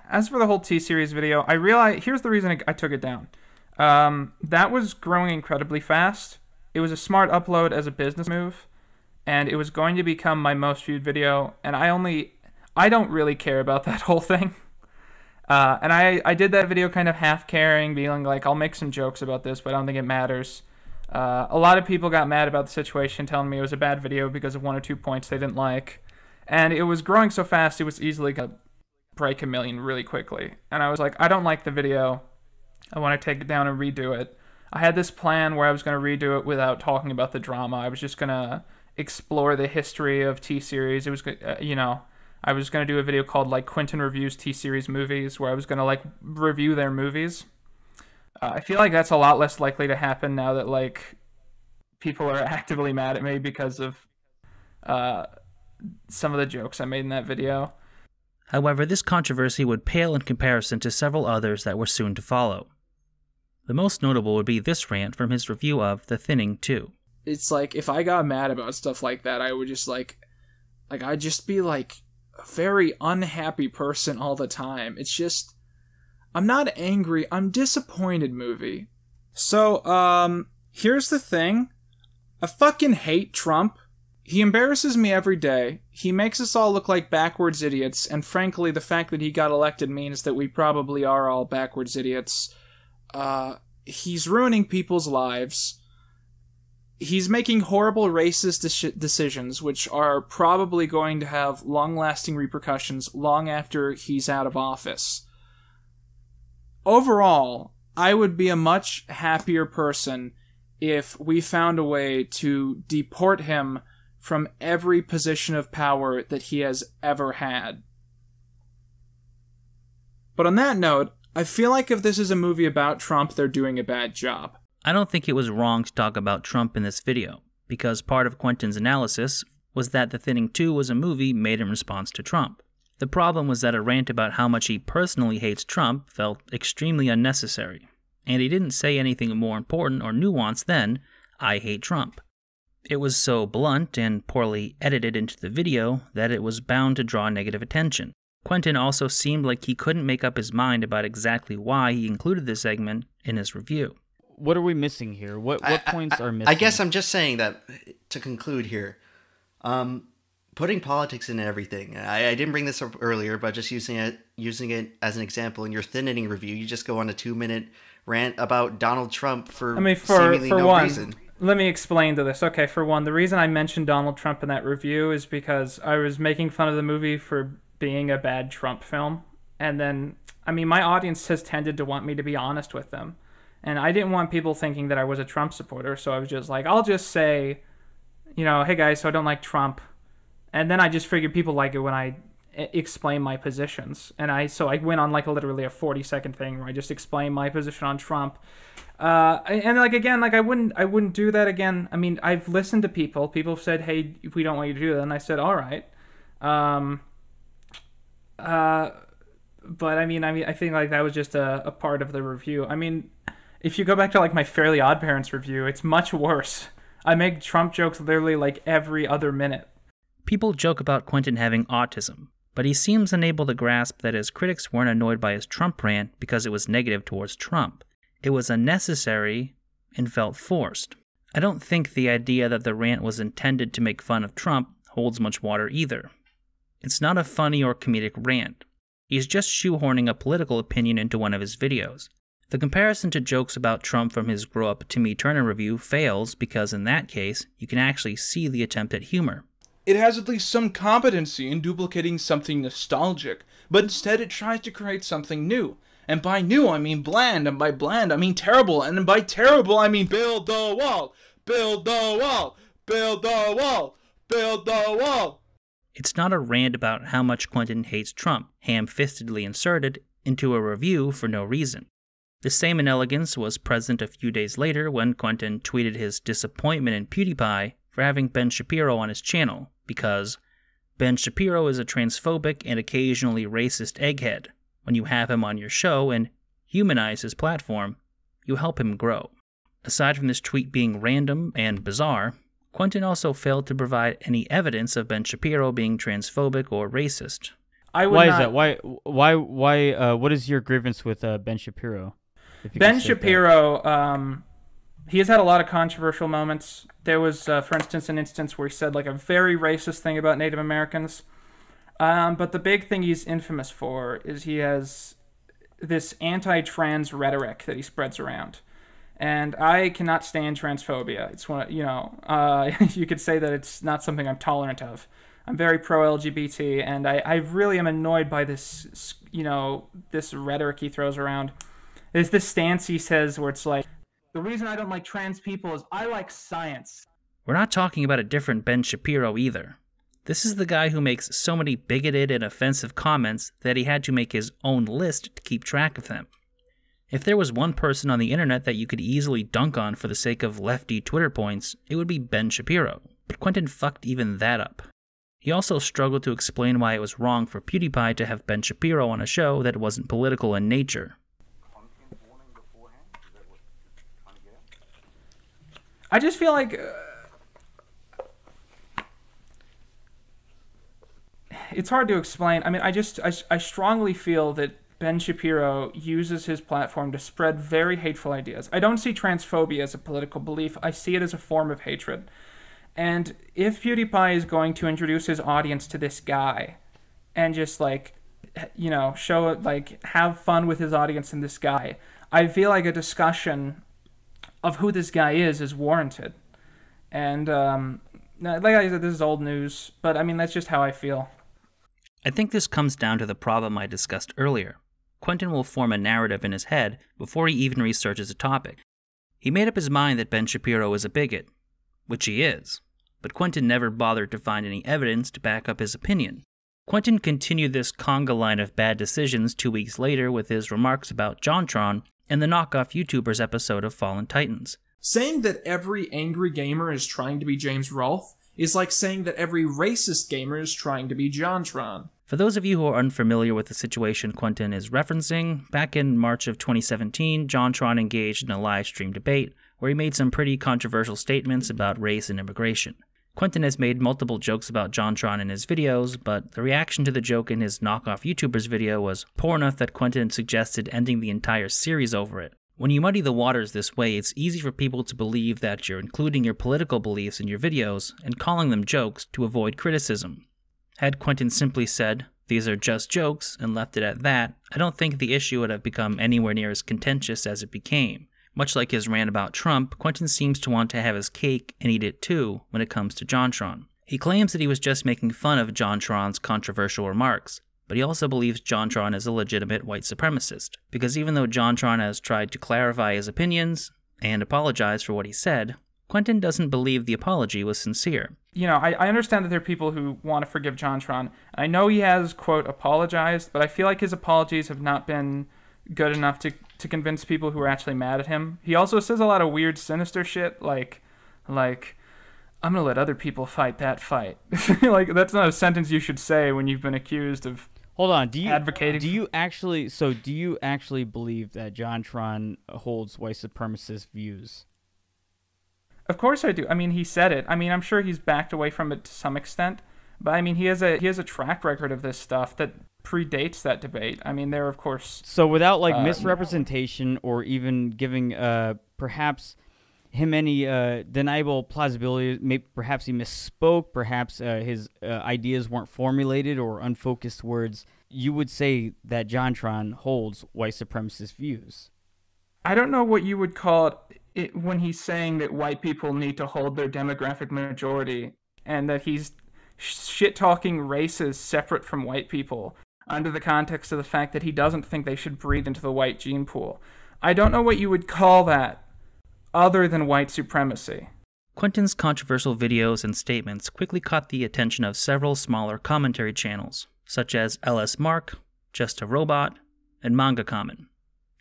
As for the whole T-Series video, I realized here's the reason I took it down. That was growing incredibly fast. It was a smart upload as a business move, and it was going to become my most viewed video, and I don't really care about that whole thing. And I did that video kind of half caring, being like, I'll make some jokes about this, but I don't think it matters. A lot of people got mad about the situation, telling me it was a bad video because of 1 or 2 points they didn't like. And it was growing so fast, it was easily going to break 1 million really quickly. And I was like, I don't like the video. I want to take it down and redo it. I had this plan where I was going to redo it without talking about the drama. I was just going to explore the history of T-Series. It was, I was going to do a video called like Quentin Reviews T-Series Movies, where I was going to like review their movies. I feel like that's a lot less likely to happen now that like people are actively mad at me because of some of the jokes I made in that video. However, this controversy would pale in comparison to several others that were soon to follow. The most notable would be this rant from his review of The Thinning 2. It's like, if I got mad about stuff like that, I would just I'd just be like a very unhappy person all the time. It's just, I'm not angry, I'm disappointed, movie. So, here's the thing. I fucking hate Trump. He embarrasses me every day. He makes us all look like backwards idiots, and frankly, the fact that he got elected means that we probably are all backwards idiots. He's ruining people's lives. He's making horrible racist decisions, which are probably going to have long-lasting repercussions long after he's out of office. Overall, I would be a much happier person if we found a way to deport him from every position of power that he has ever had. But on that note, I feel like if this is a movie about Trump, they're doing a bad job. I don't think it was wrong to talk about Trump in this video, because part of Quentin's analysis was that The Thinning 2 was a movie made in response to Trump. The problem was that a rant about how much he personally hates Trump felt extremely unnecessary, and he didn't say anything more important or nuanced than, I hate Trump. It was so blunt and poorly edited into the video that it was bound to draw negative attention. Quentin also seemed like he couldn't make up his mind about exactly why he included this segment in his review. What are we missing here? What points are missing? I guess I'm just saying that, to conclude here, putting politics in everything. I didn't bring this up earlier, but just using it as an example in your thinning review, you just go on a 2-minute rant about Donald Trump for seemingly no reason. Let me explain to this. Okay, for one, the reason I mentioned Donald Trump in that review is because I was making fun of the movie for being a bad Trump film. And then, I mean, my audience has tended to want me to be honest with them. And I didn't want people thinking that I was a Trump supporter, so I was just like, I'll just say, you know, hey guys, so I don't like Trump. And then I just figured people like it when I explain my positions. And I went on like literally a 40-second thing where I just explained my position on Trump. And like, again, like I wouldn't do that again. I mean, I've listened to people have said, hey, we don't want you to do that. And I said, all right. But I mean, I think like that was just a part of the review. I mean, if you go back to like my Fairly Odd Parents review, it's much worse. I make Trump jokes literally like every other minute. People joke about Quentin having autism, but he seems unable to grasp that his critics weren't annoyed by his Trump rant because it was negative towards Trump. It was unnecessary and felt forced. I don't think the idea that the rant was intended to make fun of Trump holds much water either. It's not a funny or comedic rant. He's just shoehorning a political opinion into one of his videos. The comparison to jokes about Trump from his Grow Up Timmy Turner review fails because in that case, you can actually see the attempt at humor. It has at least some competency in duplicating something nostalgic, but instead it tries to create something new. And by new, I mean bland, and by bland, I mean terrible, and by terrible, I mean build the wall, build the wall, build the wall, build the wall. It's not a rant about how much Quentin hates Trump, ham-fistedly inserted into a review for no reason. The same inelegance was present a few days later when Quentin tweeted his disappointment in PewDiePie for having Ben Shapiro on his channel, because Ben Shapiro is a transphobic and occasionally racist egghead. When you have him on your show and humanize his platform, you help him grow. Aside from this tweet being random and bizarre, Quentin also failed to provide any evidence of Ben Shapiro being transphobic or racist. Why is that? Why? What is your grievance with Ben Shapiro? Ben Shapiro, he has had a lot of controversial moments. There was, for instance, an instance where he said like a very racist thing about Native Americans. But the big thing he's infamous for is he has this anti-trans rhetoric that he spreads around. And I cannot stand transphobia. It's one, you know, you could say that it's not something I'm tolerant of. I'm very pro-LGBT, and I really am annoyed by this, you know, this rhetoric he throws around. There's this stance he says where it's like, the reason I don't like trans people is I like science. We're not talking about a different Ben Shapiro either. This is the guy who makes so many bigoted and offensive comments that he had to make his own list to keep track of them. If there was one person on the internet that you could easily dunk on for the sake of lefty Twitter points, it would be Ben Shapiro. But Quentin fucked even that up. He also struggled to explain why it was wrong for PewDiePie to have Ben Shapiro on a show that wasn't political in nature. I just feel like it's hard to explain. I mean, I strongly feel that Ben Shapiro uses his platform to spread very hateful ideas. I don't see transphobia as a political belief. I see it as a form of hatred. And if PewDiePie is going to introduce his audience to this guy and just like, you know, show it, like, have fun with his audience and this guy, I feel like a discussion of who this guy is warranted. And like I said, this is old news, but I mean, that's just how I feel. I think this comes down to the problem I discussed earlier. Quentin will form a narrative in his head before he even researches a topic. He made up his mind that Ben Shapiro is a bigot, which he is, but Quentin never bothered to find any evidence to back up his opinion. Quentin continued this conga line of bad decisions 2 weeks later with his remarks about JonTron and the Knockoff YouTubers episode of Fallen Titans. Saying that every angry gamer is trying to be James Rolfe is like saying that every racist gamer is trying to be JonTron. For those of you who are unfamiliar with the situation Quentin is referencing, back in March of 2017, JonTron engaged in a live stream debate where he made some pretty controversial statements about race and immigration. Quentin has made multiple jokes about JonTron in his videos, but the reaction to the joke in his Knockoff YouTubers video was poor enough that Quentin suggested ending the entire series over it. When you muddy the waters this way, it's easy for people to believe that you're including your political beliefs in your videos and calling them jokes to avoid criticism. Had Quentin simply said, "These are just jokes," and left it at that, I don't think the issue would have become anywhere near as contentious as it became. Much like his rant about Trump, Quentin seems to want to have his cake and eat it too when it comes to JonTron. He claims that he was just making fun of JonTron's controversial remarks, but he also believes JonTron is a legitimate white supremacist, because even though JonTron has tried to clarify his opinions and apologize for what he said, Quentin doesn't believe the apology was sincere. You know, I understand that there are people who want to forgive JonTron. I know he has, quote, apologized, but I feel like his apologies have not been good enough to convince people who are actually mad at him. He also says a lot of weird, sinister shit, like, I'm gonna let other people fight that fight. Like, that's not a sentence you should say when you've been accused of Hold on, do you actually believe that JonTron holds white supremacist views? Of course I do. I mean, he said it. I mean, I'm sure he's backed away from it to some extent, but I mean, he has a track record of this stuff that predates that debate. I mean, there are, of course. So without like misrepresentation or even giving perhaps him any deniable plausibility, perhaps he misspoke, perhaps his ideas weren't formulated or unfocused words, you would say that JonTron holds white supremacist views. I don't know what you would call it when he's saying that white people need to hold their demographic majority and that he's shit-talking races separate from white people under the context of the fact that he doesn't think they should breed into the white gene pool. I don't know what you would call that other than white supremacy. Quentin's controversial videos and statements quickly caught the attention of several smaller commentary channels, such as LS Mark, Just a Robot, and Manga Common,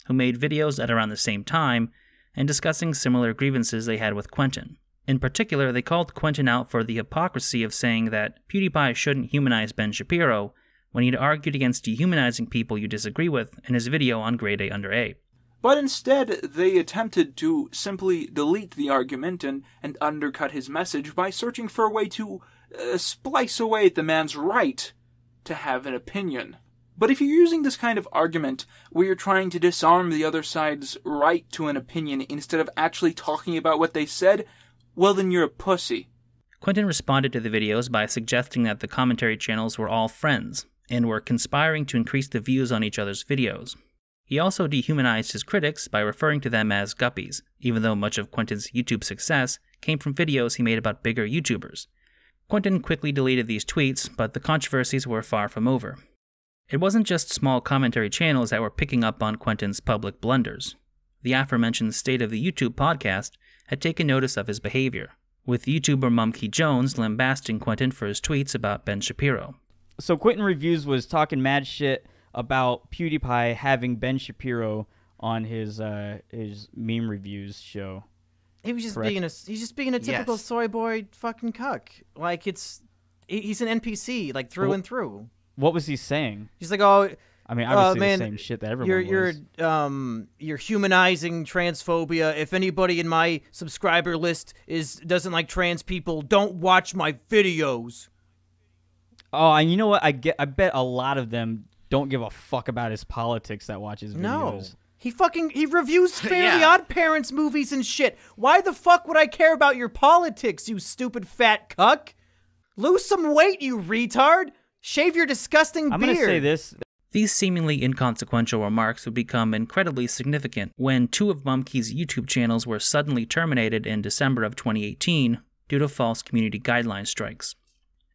who made videos at around the same time and discussing similar grievances they had with Quentin. In particular, they called Quentin out for the hypocrisy of saying that PewDiePie shouldn't humanize Ben Shapiro when he'd argued against dehumanizing people you disagree with in his video on Grade A Under A. But instead, they attempted to simply delete the argument and undercut his message by searching for a way to splice away at the man's right to have an opinion. But if you're using this kind of argument where you're trying to disarm the other side's right to an opinion instead of actually talking about what they said, well then you're a pussy. Quentin responded to the videos by suggesting that the commentary channels were all friends and were conspiring to increase the views on each other's videos. He also dehumanized his critics by referring to them as guppies, even though much of Quentin's YouTube success came from videos he made about bigger YouTubers. Quentin quickly deleted these tweets, but the controversies were far from over. It wasn't just small commentary channels that were picking up on Quentin's public blunders. The aforementioned State of the YouTube podcast had taken notice of his behavior, with YouTuber Mumkey Jones lambasting Quentin for his tweets about Ben Shapiro. So Quentin Reviews was talking mad shit about PewDiePie having Ben Shapiro on his meme reviews show. He was just being a typical soy boy fucking cuck. Like he's an NPC like through and through. What was he saying? He's like, oh, I mean, obviously the same shit that everyone was. You're humanizing transphobia. If anybody in my subscriber list doesn't like trans people, don't watch my videos. Oh, and you know what? I bet a lot of them don't give a fuck about his politics that watch his videos. No. He reviews Fairly Odd Parents movies and shit. Why the fuck would I care about your politics, you stupid fat cuck? Lose some weight, you retard. Shave your disgusting beard. I'm going to say this. These seemingly inconsequential remarks would become incredibly significant when two of Mumkey's YouTube channels were suddenly terminated in December of 2018 due to false community guideline strikes.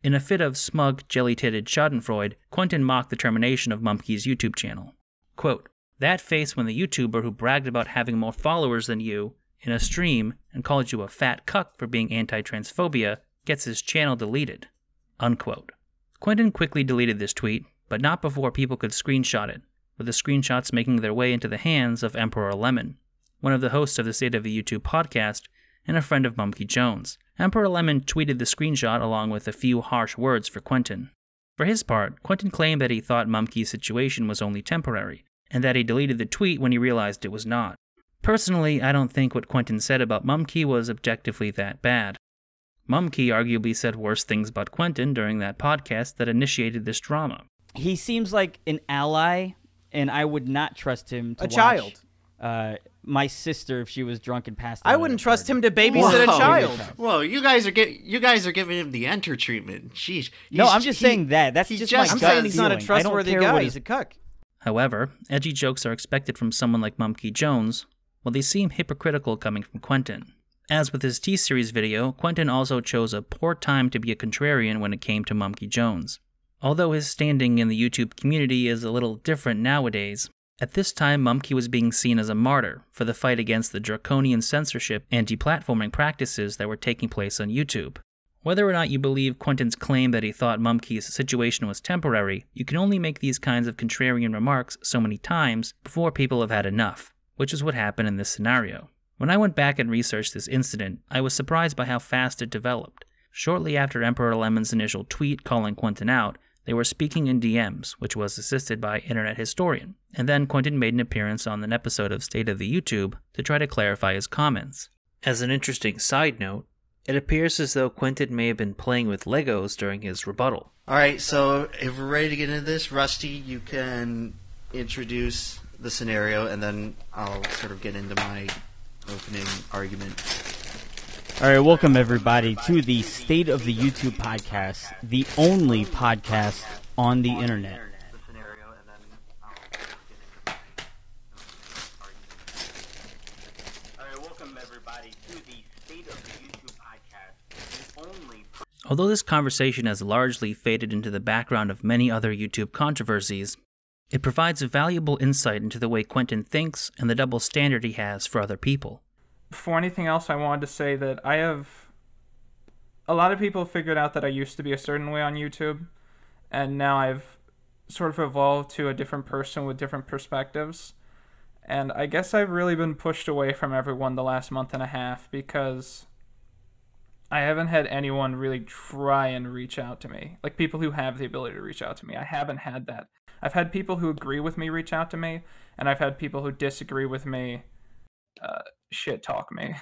In a fit of smug, jelly-titted schadenfreude, Quentin mocked the termination of Mumkey's YouTube channel. Quote, "That face when the YouTuber who bragged about having more followers than you in a stream and called you a fat cuck for being anti-transphobia gets his channel deleted." Unquote. Quentin quickly deleted this tweet, but not before people could screenshot it, with the screenshots making their way into the hands of Emperor Lemon, one of the hosts of the State of the YouTube podcast and a friend of Mumkey Jones. Emperor Lemon tweeted the screenshot along with a few harsh words for Quentin. For his part, Quentin claimed that he thought Mumkey's situation was only temporary, and that he deleted the tweet when he realized it was not. Personally, I don't think what Quentin said about Mumkey was objectively that bad. Mumkey arguably said worse things about Quentin during that podcast that initiated this drama. He seems like an ally, and I would not trust him to watch child. My sister if she was drunk and passed out. I wouldn't trust him to babysit a child. Whoa, you guys are giving him the enter treatment. Sheesh. No, I'm just saying that. That's just my gut I'm saying he's not a feeling. trustworthy guy. He's a cuck. However, edgy jokes are expected from someone like Mumkey Jones, while they seem hypocritical coming from Quentin. As with his T-Series video, Quentin also chose a poor time to be a contrarian when it came to Mumkey Jones. Although his standing in the YouTube community is a little different nowadays, At this time, Mumkey was being seen as a martyr for the fight against the draconian censorship and deplatforming practices that were taking place on YouTube. Whether or not you believe Quentin's claim that he thought Mumkey's situation was temporary, you can only make these kinds of contrarian remarks so many times before people have had enough, which is what happened in this scenario. When I went back and researched this incident, I was surprised by how fast it developed. Shortly after Emperor Lemon's initial tweet calling Quentin out, they were speaking in DMs, which was assisted by Internet Historian, and then Quentin made an appearance on an episode of State of the YouTube to try to clarify his comments. As an interesting side note, it appears as though Quentin may have been playing with Legos during his rebuttal. Alright, so if we're ready to get into this, Rusty, you can introduce the scenario, and then I'll sort of get into my opening argument. Alright, welcome everybody to the State of the YouTube podcast, the only podcast on the internet. Although this conversation has largely faded into the background of many other YouTube controversies, it provides a valuable insight into the way Quentin thinks and the double standard he has for other people. Before anything else, I wanted to say that a lot of people figured out that I used to be a certain way on YouTube, and now I've sort of evolved to a different person with different perspectives. And I guess I've really been pushed away from everyone the last month and a half because I haven't had anyone really try and reach out to me. Like, people who have the ability to reach out to me. I haven't had that. I've had people who agree with me reach out to me, and I've had people who disagree with me shit talk me.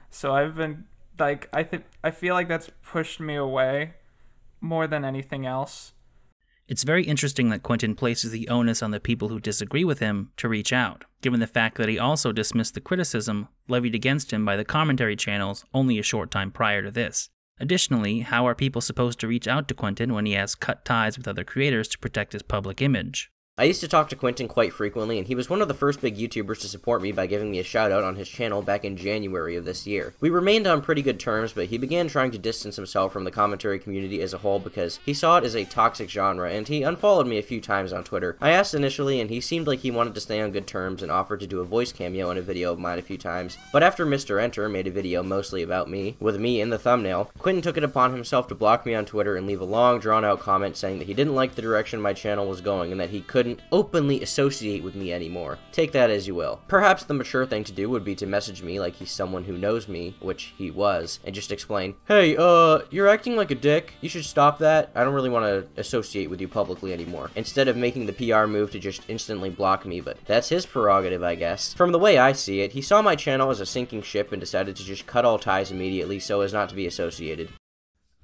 So I've been, like, I feel like that's pushed me away more than anything else. It's very interesting that Quentin places the onus on the people who disagree with him to reach out, given the fact that he also dismissed the criticism levied against him by the commentary channels only a short time prior to this. Additionally, how are people supposed to reach out to Quentin when he has cut ties with other creators to protect his public image? I used to talk to Quentin quite frequently, and he was one of the first big YouTubers to support me by giving me a shout out on his channel back in January of this year. We remained on pretty good terms, but he began trying to distance himself from the commentary community as a whole because he saw it as a toxic genre, and he unfollowed me a few times on Twitter. I asked initially, and he seemed like he wanted to stay on good terms and offered to do a voice cameo in a video of mine a few times. But after Mr. Enter made a video mostly about me, with me in the thumbnail, Quentin took it upon himself to block me on Twitter and leave a long drawn-out comment saying that he didn't like the direction my channel was going and that he couldn't openly associate with me anymore. Take that as you will. Perhaps the mature thing to do would be to message me like he's someone who knows me, which he was, and just explain, hey, you're acting like a dick. You should stop that. I don't really want to associate with you publicly anymore. Instead of making the PR move to just instantly block me, but that's his prerogative, I guess. From the way I see it, he saw my channel as a sinking ship and decided to just cut all ties immediately so as not to be associated.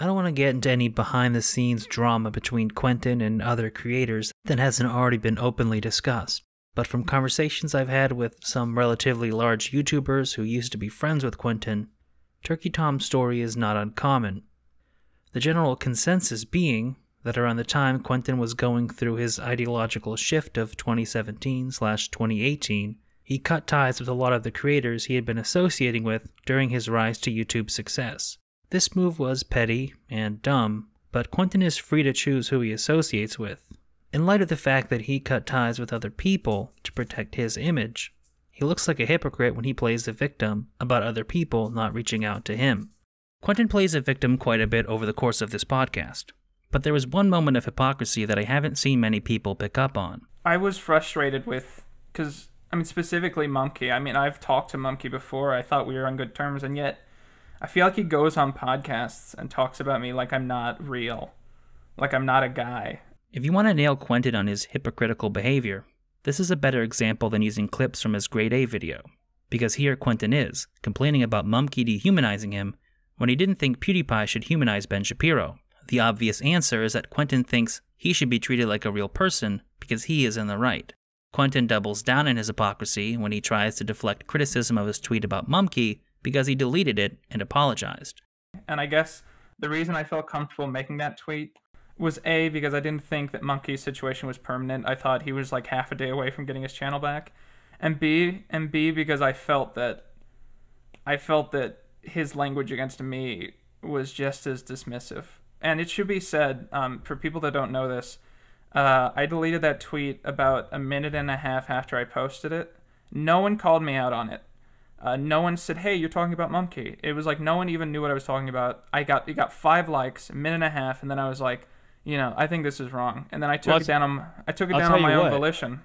I don't want to get into any behind-the-scenes drama between Quentin and other creators that hasn't already been openly discussed, but from conversations I've had with some relatively large YouTubers who used to be friends with Quentin, Turkey Tom's story is not uncommon. The general consensus being that around the time Quentin was going through his ideological shift of 2017/2018, he cut ties with a lot of the creators he had been associating with during his rise to YouTube success. This move was petty and dumb, but Quentin is free to choose who he associates with. In light of the fact that he cut ties with other people to protect his image, he looks like a hypocrite when he plays the victim about other people not reaching out to him. Quentin plays a victim quite a bit over the course of this podcast, but there was one moment of hypocrisy that I haven't seen many people pick up on. I was frustrated with, because, specifically Mumkey. I've talked to Mumkey before. I thought we were on good terms, and yet I feel like he goes on podcasts and talks about me like I'm not real, like I'm not a guy. If you want to nail Quentin on his hypocritical behavior, this is a better example than using clips from his Grade A video, because here Quentin is, complaining about Mumkey dehumanizing him when he didn't think PewDiePie should humanize Ben Shapiro. The obvious answer is that Quentin thinks he should be treated like a real person because he is in the right. Quentin doubles down in his hypocrisy when he tries to deflect criticism of his tweet about Mumkey because he deleted it and apologized. And I guess the reason I felt comfortable making that tweet was A, because I didn't think that Mumkey's situation was permanent. I thought he was like half a day away from getting his channel back. And B, because I felt that his language against me was just as dismissive. And it should be said, for people that don't know this, I deleted that tweet about a minute and a half after I posted it. No one called me out on it. No one said, "Hey, you're talking about Mumkey." It was like no one even knew what I was talking about. It got 5 likes, a minute and a half, and then I was like, I think this is wrong. And then I took it down on my own volition.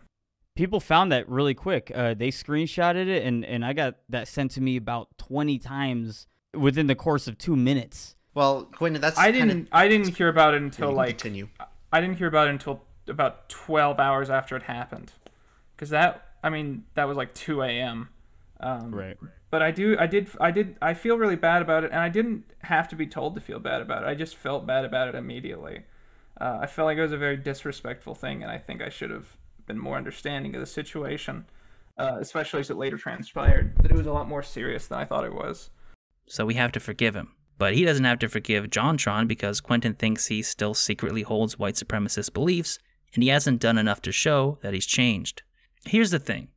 People found that really quick. They screenshotted it, and I got that sent to me about 20 times within the course of 2 minutes. Well, Quentin, I didn't hear about it until continue. I didn't hear about it until about 12 hours after it happened, because that was like 2 a.m. Right. But I feel really bad about it, and I didn't have to be told to feel bad about it. I just felt bad about it immediately. I felt like it was a very disrespectful thing, and I think I should have been more understanding of the situation, especially as it later transpired that it was a lot more serious than I thought it was. So we have to forgive him. But he doesn't have to forgive JonTron because Quentin thinks he still secretly holds white supremacist beliefs, and he hasn't done enough to show that he's changed. Here's the thing.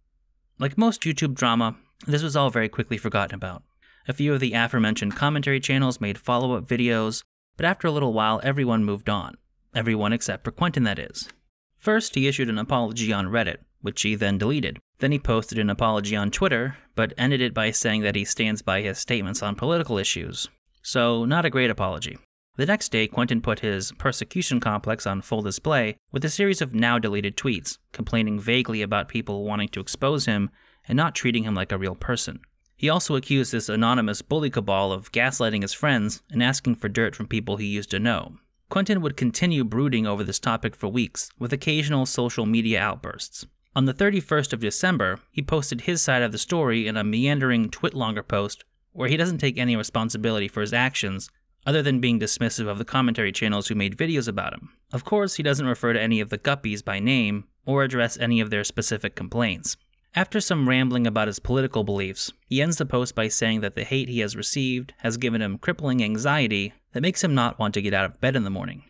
Like most YouTube drama, this was all very quickly forgotten about. A few of the aforementioned commentary channels made follow-up videos, but after a little while everyone moved on. Everyone except for Quentin, that is. First, he issued an apology on Reddit, which he then deleted. Then he posted an apology on Twitter, but ended it by saying that he stands by his statements on political issues. So, not a great apology. The next day, Quentin put his persecution complex on full display with a series of now-deleted tweets, complaining vaguely about people wanting to expose him and not treating him like a real person. He also accused this anonymous bully cabal of gaslighting his friends and asking for dirt from people he used to know. Quentin would continue brooding over this topic for weeks, with occasional social media outbursts. On the 31st of December, he posted his side of the story in a meandering Twitlonger post where he doesn't take any responsibility for his actions, other than being dismissive of the commentary channels who made videos about him. Of course, he doesn't refer to any of the guppies by name, or address any of their specific complaints. After some rambling about his political beliefs, he ends the post by saying that the hate he has received has given him crippling anxiety that makes him not want to get out of bed in the morning.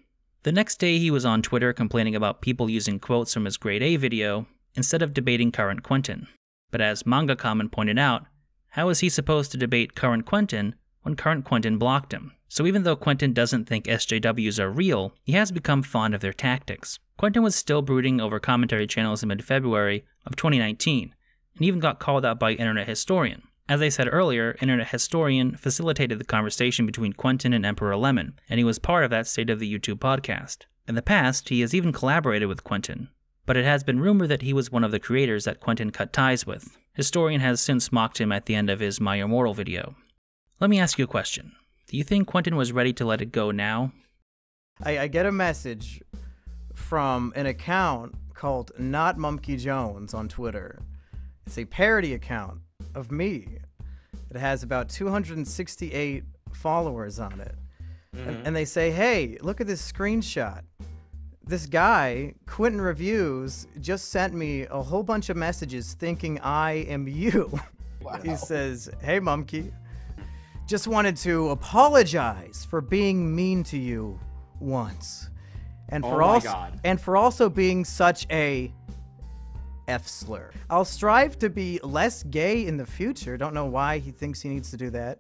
The next day, he was on Twitter complaining about people using quotes from his grade A video instead of debating current Quentin. But as Manga Comment pointed out, how is he supposed to debate current Quentin when current Quentin blocked him? So even though Quentin doesn't think SJWs are real, he has become fond of their tactics. Quentin was still brooding over commentary channels in mid-February of 2019, and even got called out by Internet Historian. As I said earlier, Internet Historian facilitated the conversation between Quentin and Emperor Lemon, and he was part of that State of the YouTube podcast. In the past, he has even collaborated with Quentin, but it has been rumored that he was one of the creators that Quentin cut ties with. Historian has since mocked him at the end of his My Immortal video. Let me ask you a question. Do you think Quentin was ready to let it go now? I get a message from an account called Not Mumkey Jones on Twitter. It's a parody account of me. It has about 268 followers on it. And they say, hey, look at this screenshot. This guy, Quentin Reviews, just sent me a whole bunch of messages thinking I am you. Wow. He says, hey, Mumkey, just wanted to apologize for being mean to you once. And for also being such a F-slur. I'll strive to be less gay in the future. Don't know why he thinks he needs to do that.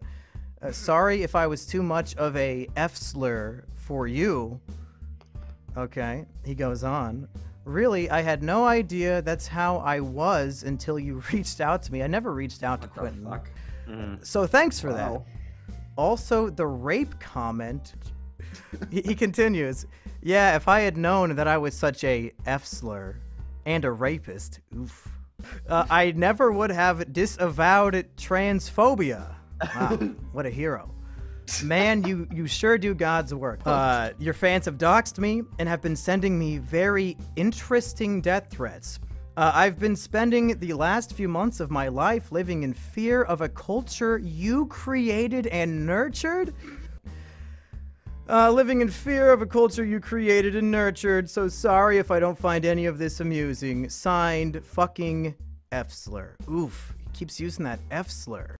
Sorry if I was too much of a F-slur for you. Okay, he goes on. Really, I had no idea that's how I was until you reached out to me. I never reached out to Quentin. So thanks for that. Also, the rape comment, he continues, yeah, if I had known that I was such a F-slur and a rapist, oof, I never would have disavowed transphobia. Wow, what a hero. Man, you sure do God's work. Your fans have doxed me and have been sending me very interesting death threats. I've been spending the last few months of my life living in fear of a culture you created and nurtured. Living in fear of a culture you created and nurtured, so sorry if I don't find any of this amusing. Signed, fucking F-slur. Oof, he keeps using that F-slur.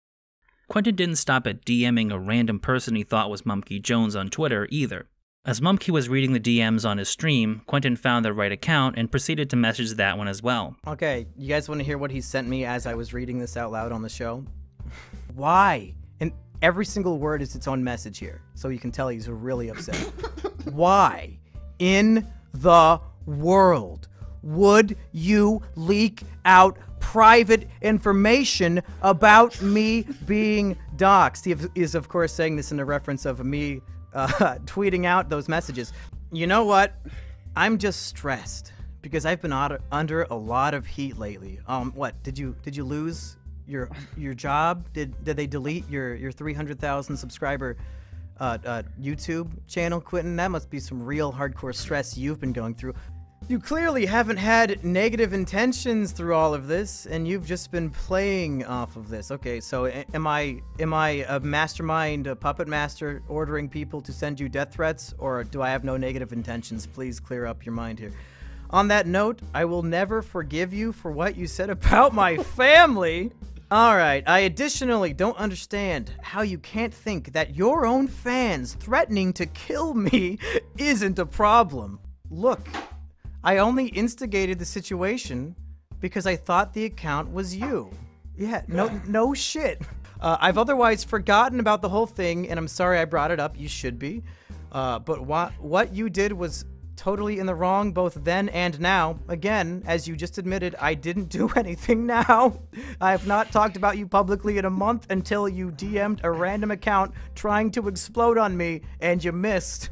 Quentin didn't stop at DMing a random person he thought was Mumkey Jones on Twitter either. As Mumkey was reading the DMs on his stream, Quentin found the right account and proceeded to message that one as well. Okay, you guys want to hear what he sent me as I was reading this out loud on the show? Why? And every single word is its own message here, so you can tell he's really upset. Why in the world would you leak out private information about me being doxxed? He is, of course, saying this in a reference of me tweeting out those messages. You know what? I'm just stressed because I've been under a lot of heat lately. What did you lose your job? Did they delete your 300,000 subscriber YouTube channel, Quentin? That must be some real hardcore stress you've been going through. You clearly haven't had negative intentions through all of this, and you've just been playing off of this. Okay, so am I a mastermind, a puppet master, ordering people to send you death threats, or do I have no negative intentions? Please clear up your mind here. On that note, I will never forgive you for what you said about my family. Alright, I additionally don't understand how you can't think that your own fans threatening to kill me isn't a problem. Look, I only instigated the situation because I thought the account was you. Yeah, no shit. I've otherwise forgotten about the whole thing, and I'm sorry I brought it up. You should be. But what you did was totally in the wrong both then and now. Again, as you just admitted, I didn't do anything now. I have not talked about you publicly in a month until you DM'd a random account trying to explode on me, and you missed.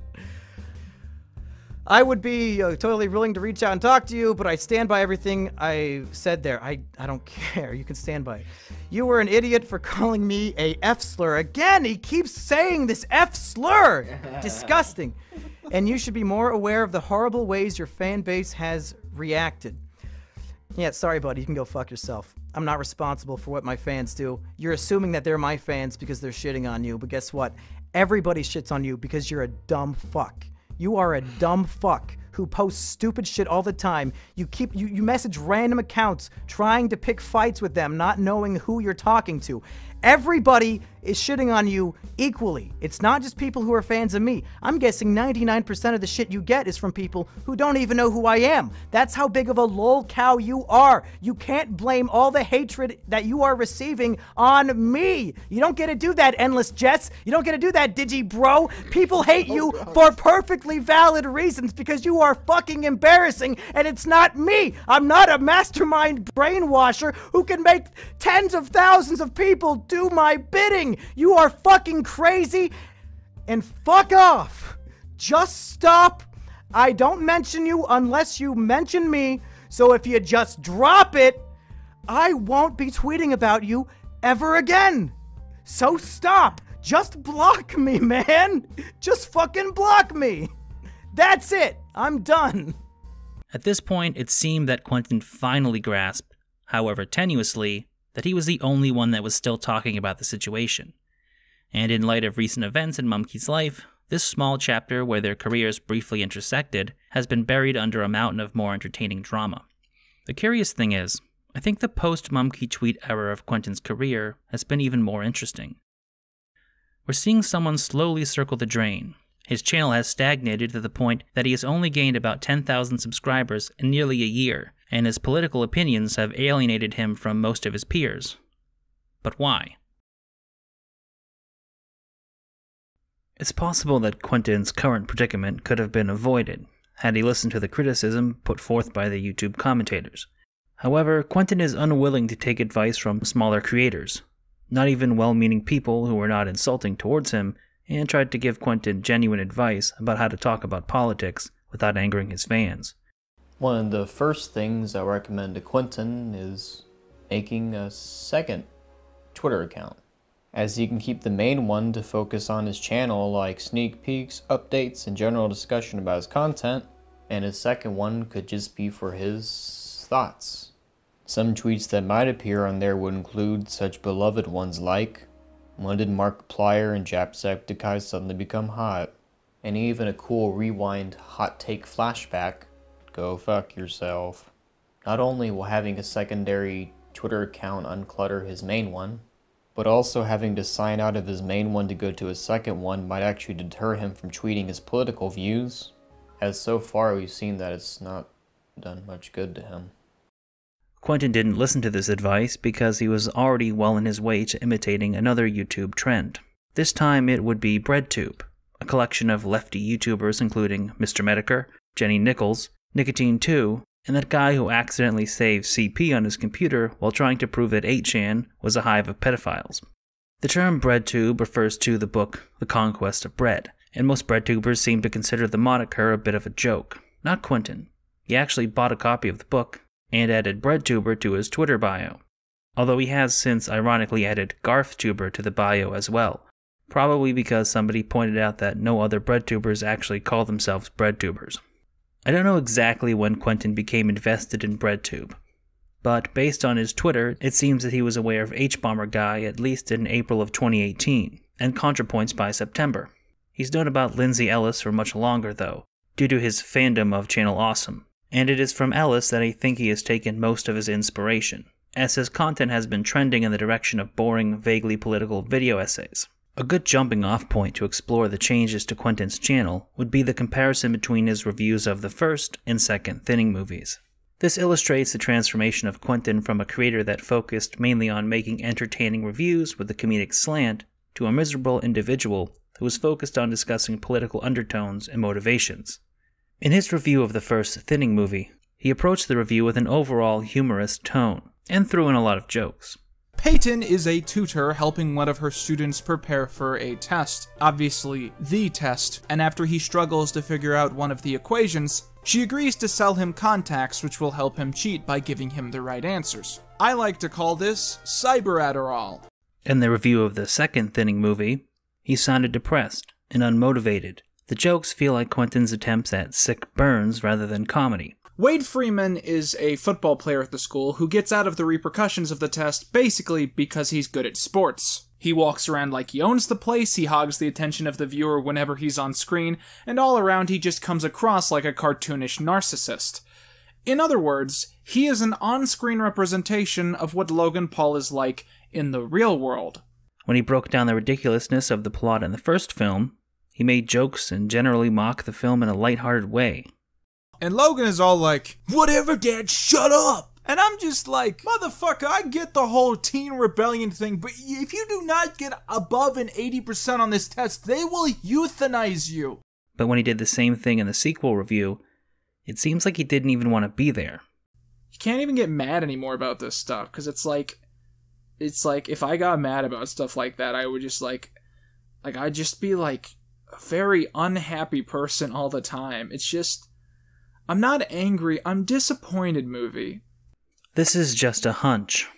I would be totally willing to reach out and talk to you, but I stand by everything I said there. I don't care. You can stand by it. You were an idiot for calling me a F slur. Again, he keeps saying this F slur. Disgusting. And you should be more aware of the horrible ways your fan base has reacted. Yeah, sorry, buddy. You can go fuck yourself. I'm not responsible for what my fans do. You're assuming that they're my fans because they're shitting on you, but guess what? Everybody shits on you because you're a dumb fuck. You are a dumb fuck who posts stupid shit all the time. You message random accounts trying to pick fights with them, not knowing who you're talking to. Everybody is shitting on you equally. It's not just people who are fans of me. I'm guessing 99% of the shit you get is from people who don't even know who I am. That's how big of a lol cow you are. You can't blame all the hatred that you are receiving on me. You don't get to do that, Endless Jets. You don't get to do that, Digi Bro. People hate you for perfectly valid reasons because you are fucking embarrassing, and it's not me. I'm not a mastermind brainwasher who can make tens of thousands of people do my bidding. You are fucking crazy, and fuck off. Just stop. I don't mention you unless you mention me, so if you just drop it, I won't be tweeting about you ever again. So stop. Just block me, man. Just fucking block me. That's it. I'm done. At this point, it seemed that Quentin finally grasped, however tenuously, that he was the only one that was still talking about the situation. And in light of recent events in Mumkey's life, this small chapter where their careers briefly intersected has been buried under a mountain of more entertaining drama. The curious thing is, I think the post-Mumkey tweet era of Quentin's career has been even more interesting. We're seeing someone slowly circle the drain. His channel has stagnated to the point that he has only gained about 10,000 subscribers in nearly a year, and his political opinions have alienated him from most of his peers. But why? It's possible that Quentin's current predicament could have been avoided had he listened to the criticism put forth by the YouTube commentators. However, Quentin is unwilling to take advice from smaller creators, not even well-meaning people who were not insulting towards him, and tried to give Quentin genuine advice about how to talk about politics without angering his fans. One of the first things I recommend to Quentin is making a second Twitter account, as he can keep the main one to focus on his channel like sneak peeks, updates, and general discussion about his content, and his second one could just be for his thoughts. Some tweets that might appear on there would include such beloved ones like, when did Markiplier and Jacksepticeye suddenly become hot? And even a cool rewind hot take flashback, go fuck yourself. Not only will having a secondary Twitter account unclutter his main one, but also having to sign out of his main one to go to his second one might actually deter him from tweeting his political views, as so far we've seen that it's not done much good to him. Quentin didn't listen to this advice because he was already well on his way to imitating another YouTube trend. This time it would be BreadTube, a collection of lefty YouTubers including Mr. Medicare, Jenny Nichols, Nicotine 2, and that guy who accidentally saved CP on his computer while trying to prove that 8chan was a hive of pedophiles. The term BreadTube refers to the book The Conquest of Bread, and most BreadTubers seem to consider the moniker a bit of a joke. Not Quentin. He actually bought a copy of the book and added BreadTuber to his Twitter bio, although he has since ironically added GarthTuber to the bio as well, probably because somebody pointed out that no other BreadTubers actually call themselves BreadTubers. I don't know exactly when Quentin became invested in BreadTube, but based on his Twitter, it seems that he was aware of H-Bomber Guy at least in April of 2018, and ContraPoints by September. He's known about Lindsay Ellis for much longer though, due to his fandom of Channel Awesome, and it is from Ellis that I think he has taken most of his inspiration, as his content has been trending in the direction of boring, vaguely political video essays. A good jumping-off point to explore the changes to Quentin's channel would be the comparison between his reviews of the first and second Thinning movies. This illustrates the transformation of Quentin from a creator that focused mainly on making entertaining reviews with a comedic slant to a miserable individual who was focused on discussing political undertones and motivations. In his review of the first Thinning movie, he approached the review with an overall humorous tone, and threw in a lot of jokes. Peyton is a tutor helping one of her students prepare for a test, obviously the test, and after he struggles to figure out one of the equations, she agrees to sell him contacts which will help him cheat by giving him the right answers. I like to call this Cyber Adderall. In the review of the second Thinning movie, he sounded depressed and unmotivated. The jokes feel like Quentin's attempts at sick burns rather than comedy. Wade Freeman is a football player at the school who gets out of the repercussions of the test basically because he's good at sports. He walks around like he owns the place, he hogs the attention of the viewer whenever he's on screen, and all around he just comes across like a cartoonish narcissist. In other words, he is an on-screen representation of what Logan Paul is like in the real world. When he broke down the ridiculousness of the plot in the first film, he made jokes and generally mocked the film in a lighthearted way. And Logan is all like, "Whatever, Dad, shut up!" And I'm just like, motherfucker, I get the whole teen rebellion thing, but if you do not get above an 80% on this test, they will euthanize you. But when he did the same thing in the sequel review, it seems like he didn't even want to be there. You can't even get mad anymore about this stuff, because it's like, if I got mad about stuff like that, I would just I'd just be like a very unhappy person all the time. It's just, I'm not angry, I'm disappointed, movie. This is just a hunch,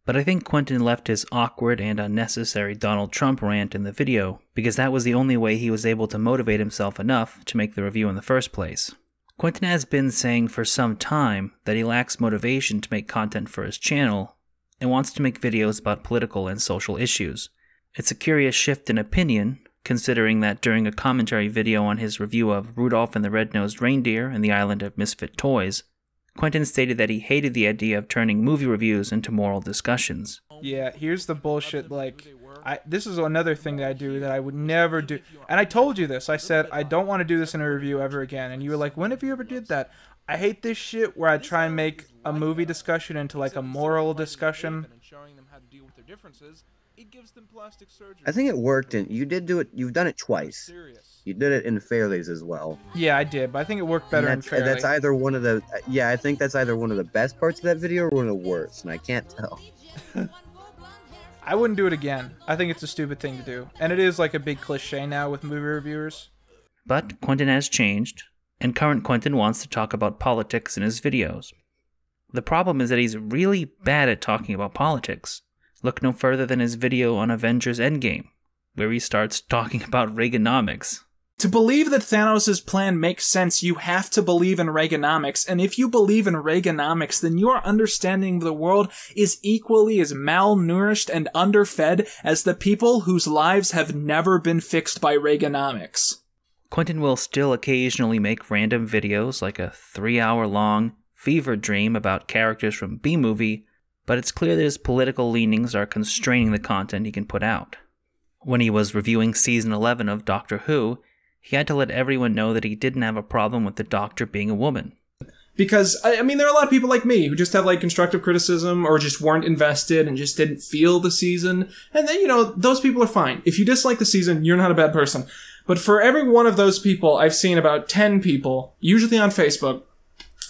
but I think Quentin left his awkward and unnecessary Donald Trump rant in the video because that was the only way he was able to motivate himself enough to make the review in the first place. Quentin has been saying for some time that he lacks motivation to make content for his channel and wants to make videos about political and social issues. It's a curious shift in opinion, considering that during a commentary video on his review of Rudolph and the Red-Nosed Reindeer and the Island of Misfit Toys, Quentin stated that he hated the idea of turning movie reviews into moral discussions. Yeah, here's the bullshit, this is another thing that I do that I would never do. And I told you this, I said, I don't want to do this in a review ever again. And you were like, when have you ever did that? I hate this shit where I try and make a movie discussion into like a moral discussion. I think it worked, and you did do it. You've done it twice. You did it in Fairlies as well. Yeah, I did, but I think it worked better in Fairly. That's either one of the. Yeah, I think that's either one of the best parts of that video or one of the worst, and I can't tell. I wouldn't do it again. I think it's a stupid thing to do, and it is like a big cliche now with movie reviewers. But Quentin has changed, and current Quentin wants to talk about politics in his videos. The problem is that he's really bad at talking about politics. Look no further than his video on Avengers Endgame, where he starts talking about Reaganomics. To believe that Thanos' plan makes sense, you have to believe in Reaganomics, and if you believe in Reaganomics, then your understanding of the world is equally as malnourished and underfed as the people whose lives have never been fixed by Reaganomics. Quentin will still occasionally make random videos like a 3-hour-long fever dream about characters from B-Movie, but it's clear that his political leanings are constraining the content he can put out. When he was reviewing Season 11 of Doctor Who, he had to let everyone know that he didn't have a problem with the Doctor being a woman. Because, I mean, there are a lot of people like me who just have, like, constructive criticism or just weren't invested and just didn't feel the season. And then, you know, those people are fine. If you dislike the season, you're not a bad person. But for every one of those people, I've seen about 10 people, usually on Facebook,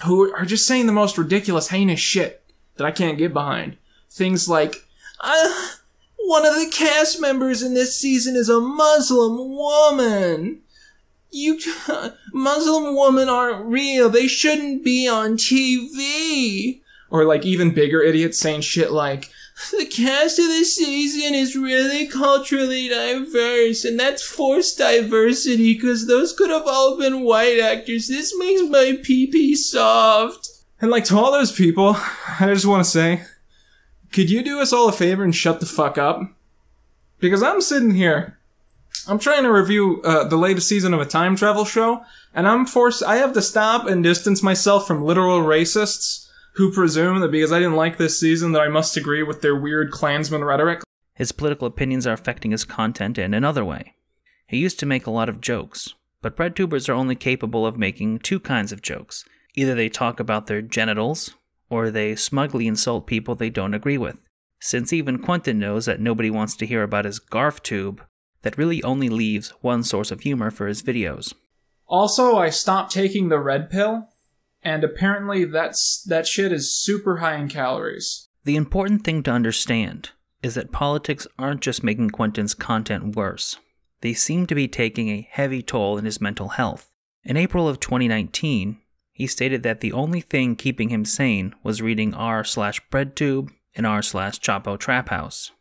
who are just saying the most ridiculous, heinous shit that I can't get behind. Things like, one of the cast members in this season is a Muslim woman. Muslim women aren't real. They shouldn't be on TV. Or like even bigger idiots saying shit like, the cast of this season is really culturally diverse, and that's forced diversity because those could have all been white actors. This makes my pee-pee soft. And like to all those people, I just want to say, could you do us all a favor and shut the fuck up? Because I'm sitting here, I'm trying to review the latest season of a time travel show, and I have to stop and distance myself from literal racists who presume that because I didn't like this season that I must agree with their weird Klansman rhetoric. His political opinions are affecting his content in another way. He used to make a lot of jokes, but BreadTubers are only capable of making two kinds of jokes. Either they talk about their genitals, or they smugly insult people they don't agree with. Since even Quentin knows that nobody wants to hear about his garf tube, that really only leaves one source of humor for his videos. Also, I stopped taking the red pill, and apparently that shit is super high in calories. The important thing to understand is that politics aren't just making Quentin's content worse. They seem to be taking a heavy toll in his mental health. In April of 2019, he stated that the only thing keeping him sane was reading r/BreadTube and r/Chapo Trap House.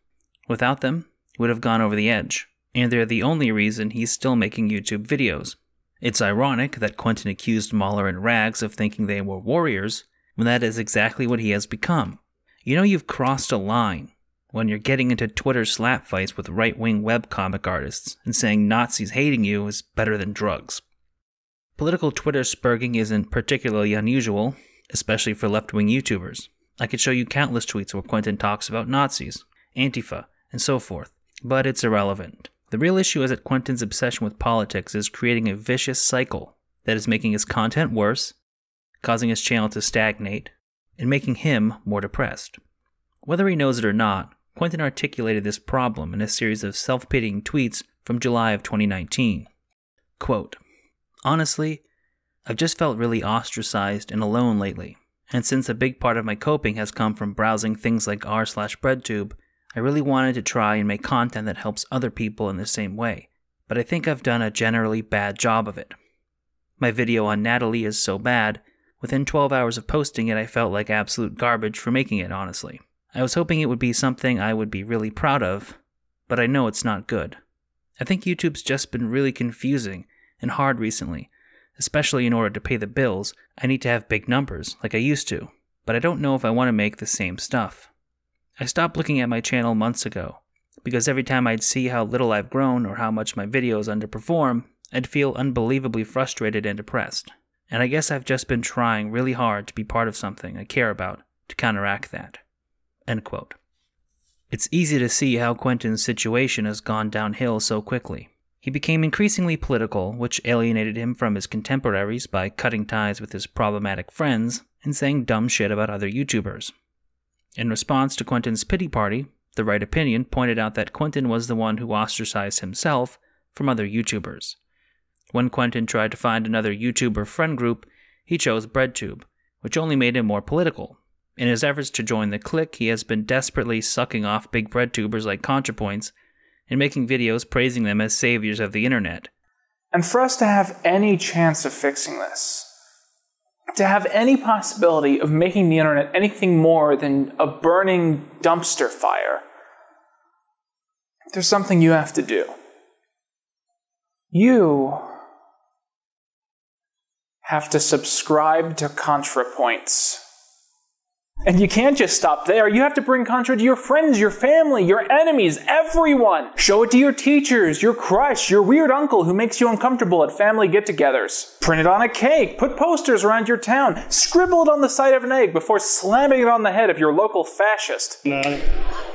Without them, he would have gone over the edge, and they're the only reason he's still making YouTube videos. It's ironic that Quentin accused Mahler and Rags of thinking they were warriors, when that is exactly what he has become. You know you've crossed a line when you're getting into Twitter slap fights with right-wing webcomic artists and saying Nazis hating you is better than drugs. Political Twitter spurging isn't particularly unusual, especially for left-wing YouTubers. I could show you countless tweets where Quentin talks about Nazis, Antifa, and so forth, but it's irrelevant. The real issue is that Quentin's obsession with politics is creating a vicious cycle that is making his content worse, causing his channel to stagnate, and making him more depressed. Whether he knows it or not, Quentin articulated this problem in a series of self-pitying tweets from July of 2019. Quote, "Honestly, I've just felt really ostracized and alone lately, and since a big part of my coping has come from browsing things like r/BreadTube, I really wanted to try and make content that helps other people in the same way, but I think I've done a generally bad job of it. My video on Natalie is so bad, within 12 hours of posting it I felt like absolute garbage for making it, honestly. I was hoping it would be something I would be really proud of, but I know it's not good. I think YouTube's just been really confusing and hard recently, especially in order to pay the bills. I need to have big numbers, like I used to, but I don't know if I want to make the same stuff. I stopped looking at my channel months ago, because every time I'd see how little I've grown or how much my videos underperform, I'd feel unbelievably frustrated and depressed. And I guess I've just been trying really hard to be part of something I care about to counteract that." End quote. It's easy to see how Quentin's situation has gone downhill so quickly. He became increasingly political, which alienated him from his contemporaries by cutting ties with his problematic friends and saying dumb shit about other YouTubers. In response to Quentin's pity party, The Right Opinion pointed out that Quentin was the one who ostracized himself from other YouTubers. When Quentin tried to find another YouTuber friend group, he chose BreadTube, which only made him more political. In his efforts to join the clique, he has been desperately sucking off big BreadTubers like ContraPoints and making videos praising them as saviors of the internet. And for us to have any chance of fixing this, to have any possibility of making the internet anything more than a burning dumpster fire, there's something you have to do. You have to subscribe to ContraPoints. And you can't just stop there. You have to bring Contra to your friends, your family, your enemies, everyone. Show it to your teachers, your crush, your weird uncle who makes you uncomfortable at family get-togethers. Print it on a cake. Put posters around your town. Scribble it on the side of an egg before slamming it on the head of your local fascist.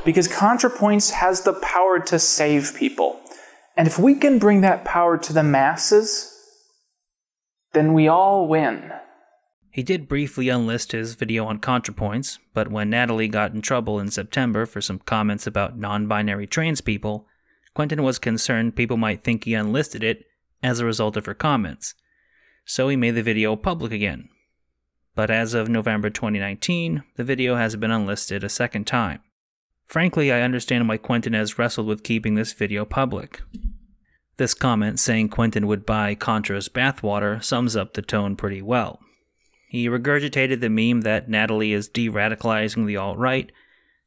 Because ContraPoints has the power to save people. And if we can bring that power to the masses, then we all win. He did briefly unlist his video on ContraPoints, but when Natalie got in trouble in September for some comments about non-binary trans people, Quentin was concerned people might think he unlisted it as a result of her comments, so he made the video public again. but as of November 2019, the video has been unlisted a second time. Frankly, I understand why Quentin has wrestled with keeping this video public. This comment saying Quentin would buy Contra's bathwater sums up the tone pretty well. He regurgitated the meme that Natalie is de-radicalizing the alt-right,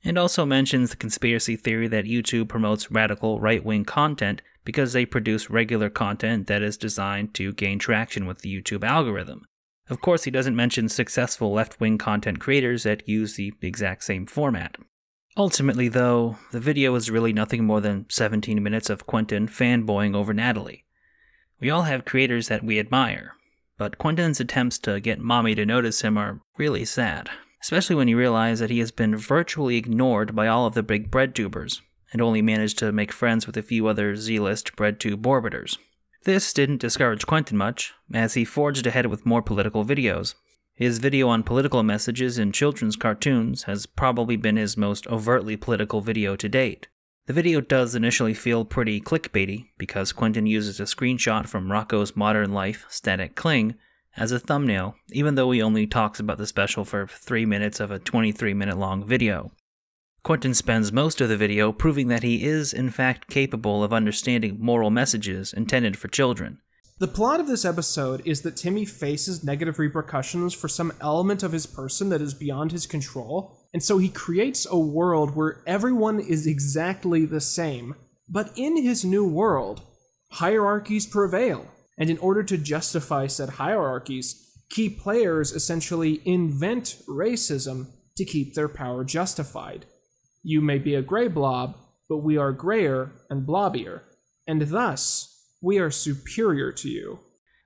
and also mentions the conspiracy theory that YouTube promotes radical right-wing content because they produce regular content that is designed to gain traction with the YouTube algorithm. Of course, he doesn't mention successful left-wing content creators that use the exact same format. Ultimately, though, the video is really nothing more than 17 minutes of Quentin fanboying over Natalie. We all have creators that we admire, but Quentin's attempts to get mommy to notice him are really sad, especially when you realize that he has been virtually ignored by all of the big breadtubers, and only managed to make friends with a few other Z-list breadtube orbiters. This didn't discourage Quentin much, as he forged ahead with more political videos. His video on political messages in children's cartoons has probably been his most overtly political video to date. The video does initially feel pretty clickbaity, because Quentin uses a screenshot from Rocko's Modern Life Static Cling as a thumbnail, even though he only talks about the special for 3 minutes of a 23-minute long video. Quentin spends most of the video proving that he is, in fact, capable of understanding moral messages intended for children. The plot of this episode is that Timmy faces negative repercussions for some element of his person that is beyond his control, and so he creates a world where everyone is exactly the same. But in his new world, hierarchies prevail, and in order to justify said hierarchies, key players essentially invent racism to keep their power justified. You may be a gray blob, but we are grayer and blobbier, and thus, we are superior to you.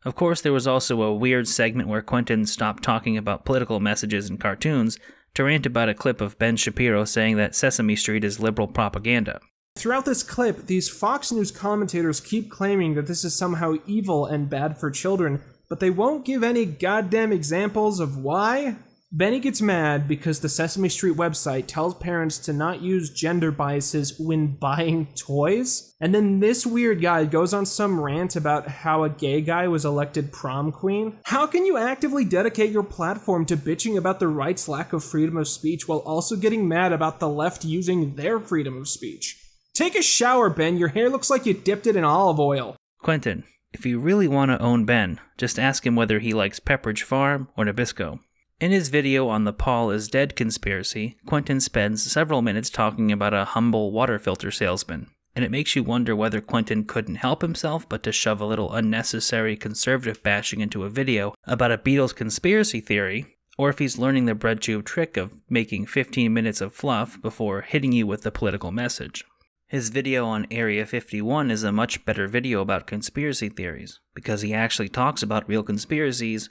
Of course, there was also a weird segment where Quentin stopped talking about political messages in cartoons to rant about a clip of Ben Shapiro saying that Sesame Street is liberal propaganda. Throughout this clip, these Fox News commentators keep claiming that this is somehow evil and bad for children, but they won't give any goddamn examples of why. Benny gets mad because the Sesame Street website tells parents to not use gender biases when buying toys. And then this weird guy goes on some rant about how a gay guy was elected prom queen. How can you actively dedicate your platform to bitching about the right's lack of freedom of speech while also getting mad about the left using their freedom of speech? Take a shower, Ben. Your hair looks like you dipped it in olive oil. Quentin, if you really want to own Ben, just ask him whether he likes Pepperidge Farm or Nabisco. In his video on the Paul is Dead conspiracy, Quentin spends several minutes talking about a humble water filter salesman, and it makes you wonder whether Quentin couldn't help himself but to shove a little unnecessary conservative bashing into a video about a Beatles conspiracy theory, or if he's learning the breadtube trick of making 15 minutes of fluff before hitting you with the political message. His video on Area 51 is a much better video about conspiracy theories, because he actually talks about real conspiracies,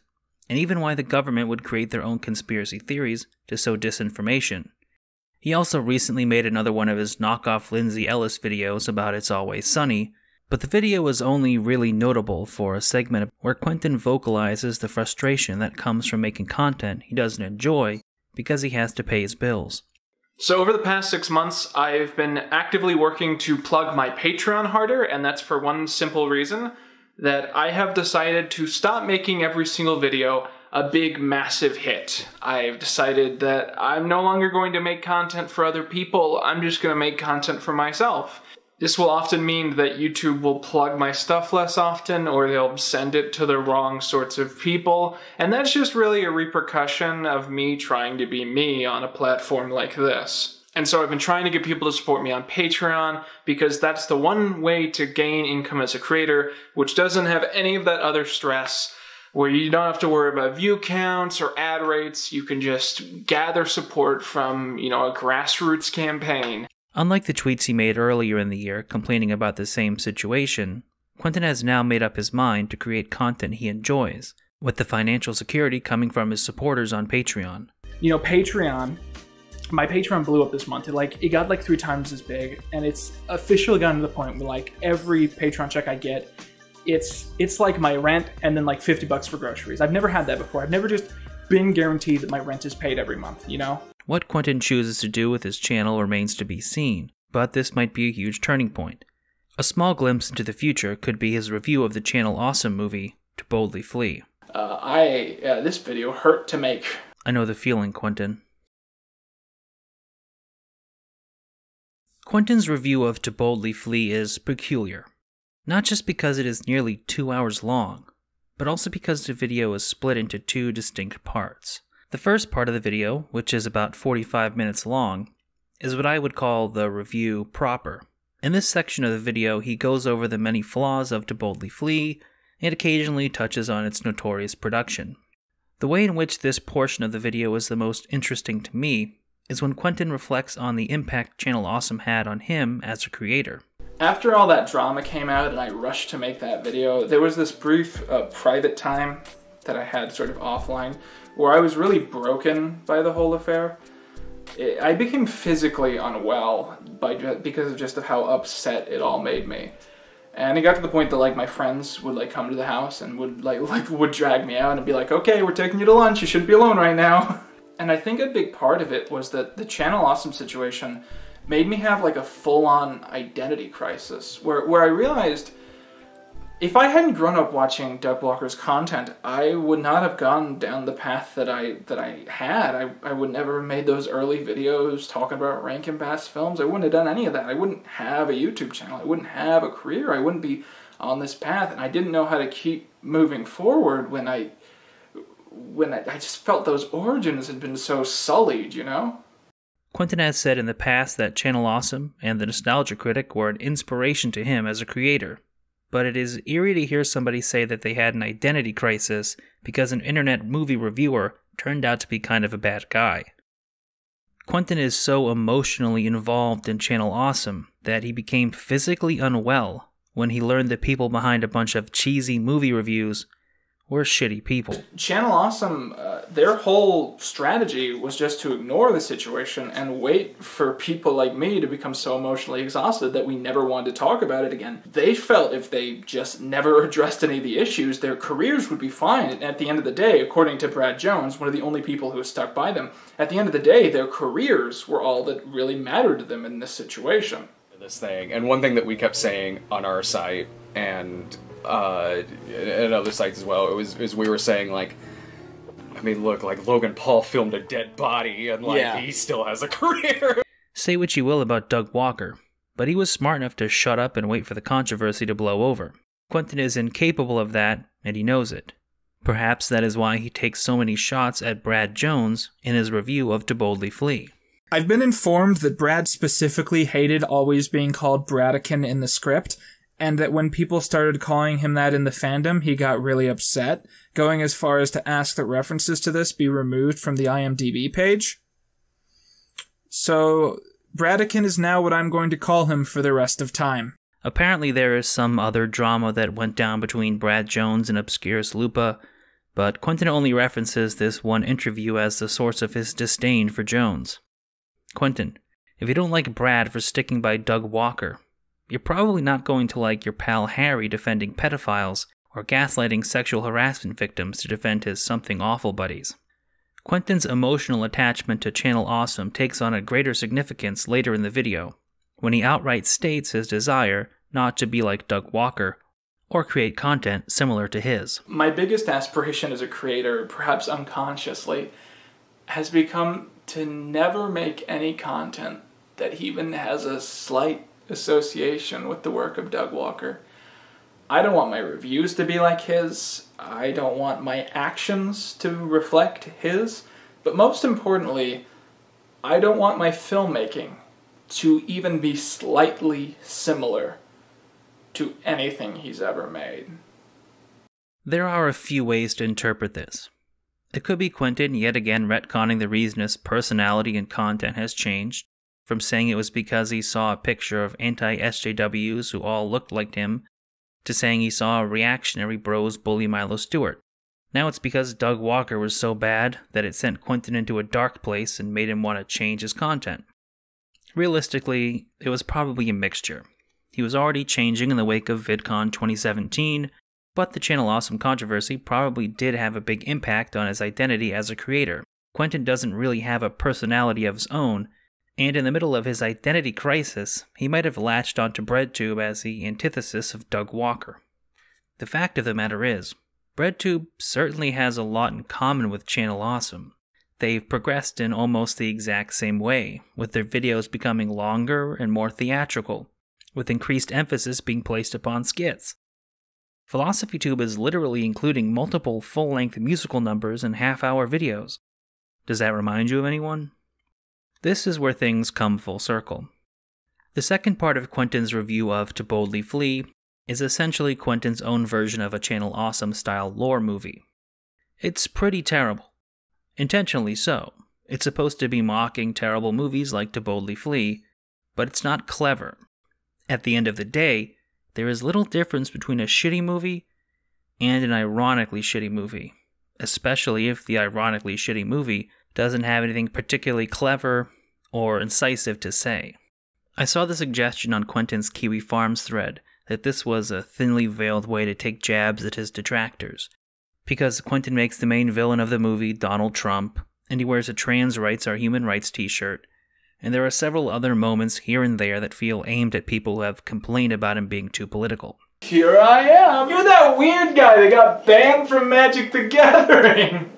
and even why the government would create their own conspiracy theories to sow disinformation. He also recently made another one of his knockoff Lindsay Ellis videos about It's Always Sunny, but the video was only really notable for a segment where Quentin vocalizes the frustration that comes from making content he doesn't enjoy because he has to pay his bills. So over the past 6 months, I've been actively working to plug my Patreon harder, and that's for one simple reason, that I have decided to stop making every single video a big, massive hit. I've decided that I'm no longer going to make content for other people, I'm just going to make content for myself. This will often mean that YouTube will plug my stuff less often, or they'll send it to the wrong sorts of people, and that's just really a repercussion of me trying to be me on a platform like this. And so I've been trying to get people to support me on Patreon, because that's the one way to gain income as a creator, which doesn't have any of that other stress, where you don't have to worry about view counts or ad rates. You can just gather support from, a grassroots campaign. Unlike the tweets he made earlier in the year complaining about the same situation, Quentin has now made up his mind to create content he enjoys, with the financial security coming from his supporters on Patreon. Patreon, my Patreon blew up this month. It got 3 times as big, and it's officially gotten to the point where every Patreon check I get, it's like my rent and then $50 for groceries. I've never had that before. I've never just been guaranteed that my rent is paid every month, What Quentin chooses to do with his channel remains to be seen, but this might be a huge turning point. A small glimpse into the future could be his review of the Channel Awesome movie, To Boldly Flee. This video hurt to make. I know the feeling, Quentin. Quentin's review of To Boldly Flee is peculiar. Not just because it is nearly 2 hours long, but also because the video is split into two distinct parts. The first part of the video, which is about 45 minutes long, is what I would call the review proper. In this section of the video, he goes over the many flaws of To Boldly Flee, and occasionally touches on its notorious production. The way in which this portion of the video is the most interesting to me is when Quentin reflects on the impact Channel Awesome had on him as a creator. After all that drama came out and I rushed to make that video, there was this brief private time that I had sort of offline where I was really broken by the whole affair. I became physically unwell because of just how upset it all made me. And it got to the point that like my friends would like come to the house and would drag me out and be like, okay, we're taking you to lunch, you shouldn't be alone right now. And I think a big part of it was that the Channel Awesome situation made me have like a full-on identity crisis where I realized if I hadn't grown up watching Doug Walker's content, I would not have gone down the path that I had. I would never have made those early videos talking about Rankin Bass films. I wouldn't have done any of that. I wouldn't have a YouTube channel. I wouldn't have a career. I wouldn't be on this path. And I didn't know how to keep moving forward when I just felt those origins had been so sullied, you know? Quentin has said in the past that Channel Awesome and The Nostalgia Critic were an inspiration to him as a creator. But it is eerie to hear somebody say that they had an identity crisis because an internet movie reviewer turned out to be kind of a bad guy. Quentin is so emotionally involved in Channel Awesome that he became physically unwell when he learned the people behind a bunch of cheesy movie reviews were shitty people. Channel Awesome, their whole strategy was just to ignore the situation and wait for people like me to become so emotionally exhausted that we never wanted to talk about it again. They felt if they just never addressed any of the issues, their careers would be fine. And at the end of the day, according to Brad Jones, one of the only people who has stuck by them, at the end of the day, their careers were all that really mattered to them in this situation. This thing, and one thing that we kept saying on our site and at other sites as well, is we were saying like, I mean, look, like Logan Paul filmed a dead body and like he still has a career. Say what you will about Doug Walker, but he was smart enough to shut up and wait for the controversy to blow over. Quentin is incapable of that, and he knows it. Perhaps that is why he takes so many shots at Brad Jones in his review of To Boldly Flee. I've been informed that Brad specifically hated always being called Bradican in the script, and that when people started calling him that in the fandom, he got really upset, going as far as to ask that references to this be removed from the IMDb page. So, Bradican is now what I'm going to call him for the rest of time. Apparently there is some other drama that went down between Brad Jones and Obscurus Lupa, but Quentin only references this one interview as the source of his disdain for Jones. Quentin, if you don't like Brad for sticking by Doug Walker, you're probably not going to like your pal Harry defending pedophiles or gaslighting sexual harassment victims to defend his something awful buddies. Quentin's emotional attachment to Channel Awesome takes on a greater significance later in the video, when he outright states his desire not to be like Doug Walker or create content similar to his. My biggest aspiration as a creator, perhaps unconsciously, has become to never make any content that even has a slight association with the work of Doug Walker. I don't want my reviews to be like his. I don't want my actions to reflect his. But most importantly, I don't want my filmmaking to even be slightly similar to anything he's ever made. There are a few ways to interpret this. It could be Quentin yet again retconning the reason his personality and content has changed, from saying it was because he saw a picture of anti-SJWs who all looked like him, to saying he saw a reactionary bros bully Milo Stewart. Now it's because Doug Walker was so bad that it sent Quentin into a dark place and made him want to change his content. Realistically, it was probably a mixture. He was already changing in the wake of VidCon 2017, but the Channel Awesome controversy probably did have a big impact on his identity as a creator. Quentin doesn't really have a personality of his own, and in the middle of his identity crisis, he might have latched onto BreadTube as the antithesis of Doug Walker. The fact of the matter is, BreadTube certainly has a lot in common with Channel Awesome. They've progressed in almost the exact same way, with their videos becoming longer and more theatrical, with increased emphasis being placed upon skits. PhilosophyTube is literally including multiple full-length musical numbers in half-hour videos. Does that remind you of anyone? This is where things come full circle. The second part of Quentin's review of To Boldly Flee is essentially Quentin's own version of a Channel Awesome-style lore movie. It's pretty terrible. Intentionally so. It's supposed to be mocking terrible movies like To Boldly Flee, but it's not clever. At the end of the day, there is little difference between a shitty movie and an ironically shitty movie, especially if the ironically shitty movie doesn't have anything particularly clever or incisive to say. I saw the suggestion on Quentin's Kiwi Farms thread that this was a thinly veiled way to take jabs at his detractors, because Quentin makes the main villain of the movie Donald Trump, and he wears a Trans Rights Are Human Rights t-shirt, and there are several other moments here and there that feel aimed at people who have complained about him being too political. Here I am! You're that weird guy that got banned from Magic the Gathering!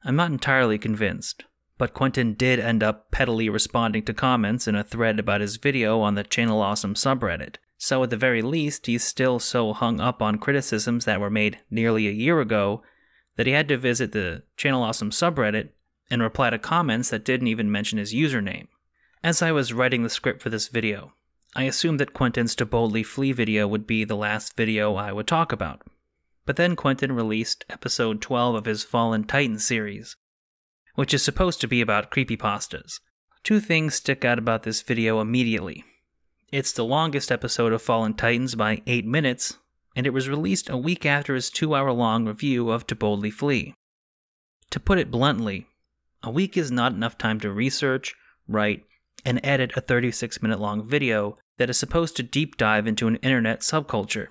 I'm not entirely convinced, but Quentin did end up pettily responding to comments in a thread about his video on the Channel Awesome subreddit, so at the very least he's still so hung up on criticisms that were made nearly a year ago that he had to visit the Channel Awesome subreddit and reply to comments that didn't even mention his username. As I was writing the script for this video, I assumed that Quentin's To Boldly Flee video would be the last video I would talk about. But then Quentin released episode 12 of his Fallen Titans series, which is supposed to be about creepypastas. Two things stick out about this video immediately. It's the longest episode of Fallen Titans by 8 minutes, and it was released a week after his 2-hour-long review of To Boldly Flee. To put it bluntly, a week is not enough time to research, write, and edit a 36-minute-long video that is supposed to deep dive into an internet subculture.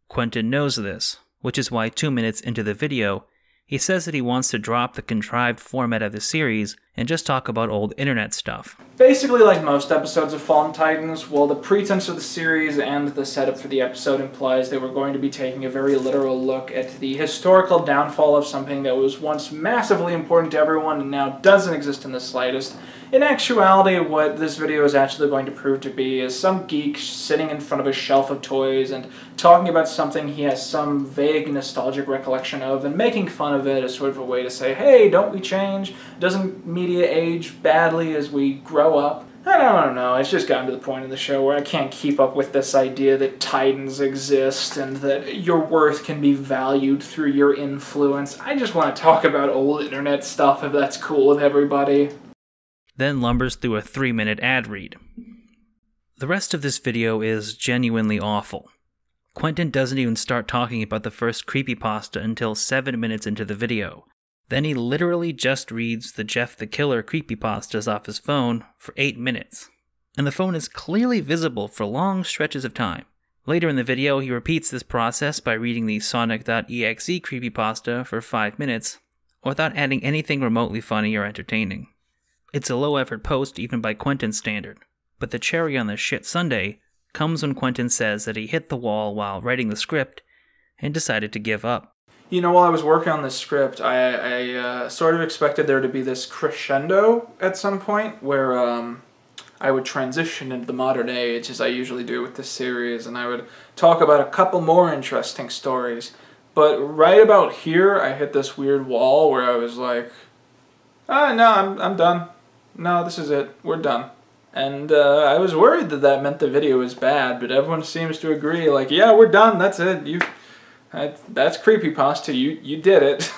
Quentin knows this, which is why 2 minutes into the video, he says that he wants to drop the contrived format of the series and just talk about old internet stuff. Basically, like most episodes of Fallen Titans, well, the pretense of the series and the setup for the episode implies that we're going to be taking a very literal look at the historical downfall of something that was once massively important to everyone and now doesn't exist in the slightest. In actuality, what this video is actually going to prove to be is some geek sitting in front of a shelf of toys and talking about something he has some vague nostalgic recollection of and making fun of it as sort of a way to say, hey, don't we change? Doesn't media age badly as we grow up? I don't know, it's just gotten to the point in the show where I can't keep up with this idea that Titans exist and that your worth can be valued through your influence. I just want to talk about old internet stuff if that's cool with everybody. Then lumbers through a 3-minute ad read. The rest of this video is genuinely awful. Quentin doesn't even start talking about the first creepypasta until 7 minutes into the video. Then he literally just reads the Jeff the Killer creepypastas off his phone for 8 minutes. And the phone is clearly visible for long stretches of time. Later in the video, he repeats this process by reading the Sonic.exe creepypasta for 5 minutes, without adding anything remotely funny or entertaining. It's a low-effort post even by Quentin's standard, but the cherry on the shit sundae comes when Quentin says that he hit the wall while writing the script and decided to give up. You know, while I was working on this script, I sort of expected there to be this crescendo at some point where I would transition into the modern age, as I usually do with this series, and I would talk about a couple more interesting stories. But right about here, I hit this weird wall where I was like, no, I'm done. No, this is it. We're done. And I was worried that that meant the video was bad, but everyone seems to agree, like, yeah, we're done. That's it. That's creepypasta. You did it.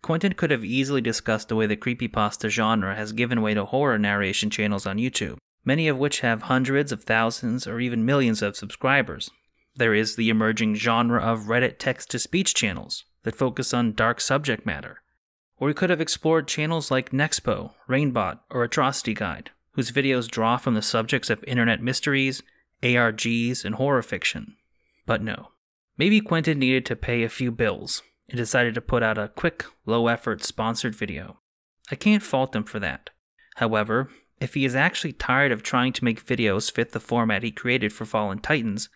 Quentin could have easily discussed the way the creepypasta genre has given way to horror narration channels on YouTube, many of which have hundreds of thousands or even millions of subscribers. There is the emerging genre of Reddit text-to-speech channels that focus on dark subject matter. Or we could have explored channels like Nexpo, Rainbot, or Atrocity Guide, whose videos draw from the subjects of internet mysteries, ARGs, and horror fiction. But no. Maybe Quentin needed to pay a few bills and decided to put out a quick, low-effort sponsored video. I can't fault him for that. However, if he is actually tired of trying to make videos fit the format he created for Fallen Titans,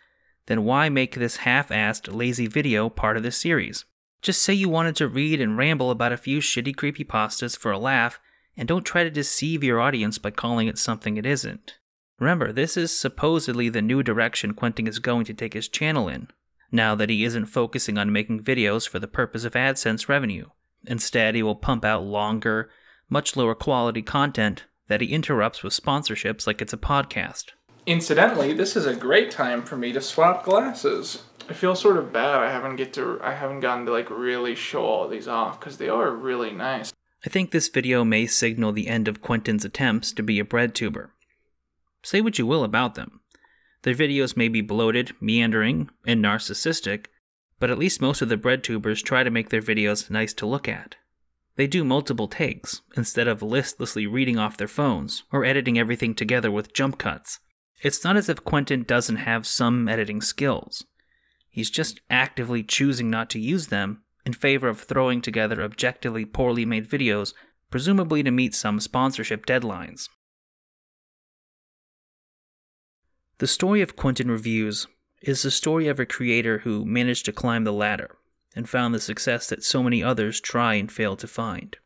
then why make this half-assed, lazy video part of this series? Just say you wanted to read and ramble about a few shitty creepypastas for a laugh, and don't try to deceive your audience by calling it something it isn't. Remember, this is supposedly the new direction Quentin is going to take his channel in, now that he isn't focusing on making videos for the purpose of AdSense revenue. Instead, he will pump out longer, much lower quality content that he interrupts with sponsorships like it's a podcast. Incidentally, this is a great time for me to swap glasses. I feel sort of bad I haven't gotten to like really show all these off because they are really nice. I think this video may signal the end of Quentin's attempts to be a breadtuber. Say what you will about them. Their videos may be bloated, meandering, and narcissistic, but at least most of the breadtubers try to make their videos nice to look at. They do multiple takes, instead of listlessly reading off their phones, or editing everything together with jump cuts. It's not as if Quentin doesn't have some editing skills. He's just actively choosing not to use them in favor of throwing together objectively poorly made videos, presumably to meet some sponsorship deadlines. The story of Quentin Reviews is the story of a creator who managed to climb the ladder and found the success that so many others try and fail to find.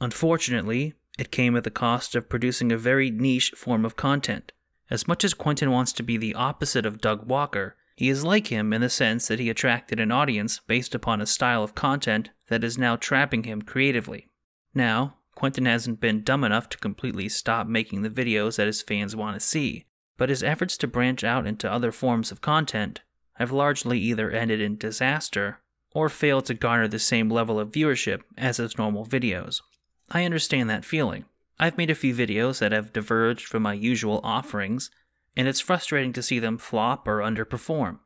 Unfortunately, it came at the cost of producing a very niche form of content. As much as Quentin wants to be the opposite of Doug Walker, he is like him in the sense that he attracted an audience based upon a style of content that is now trapping him creatively. Now, Quentin hasn't been dumb enough to completely stop making the videos that his fans want to see, but his efforts to branch out into other forms of content have largely either ended in disaster or failed to garner the same level of viewership as his normal videos. I understand that feeling. I've made a few videos that have diverged from my usual offerings, and it's frustrating to see them flop or underperform.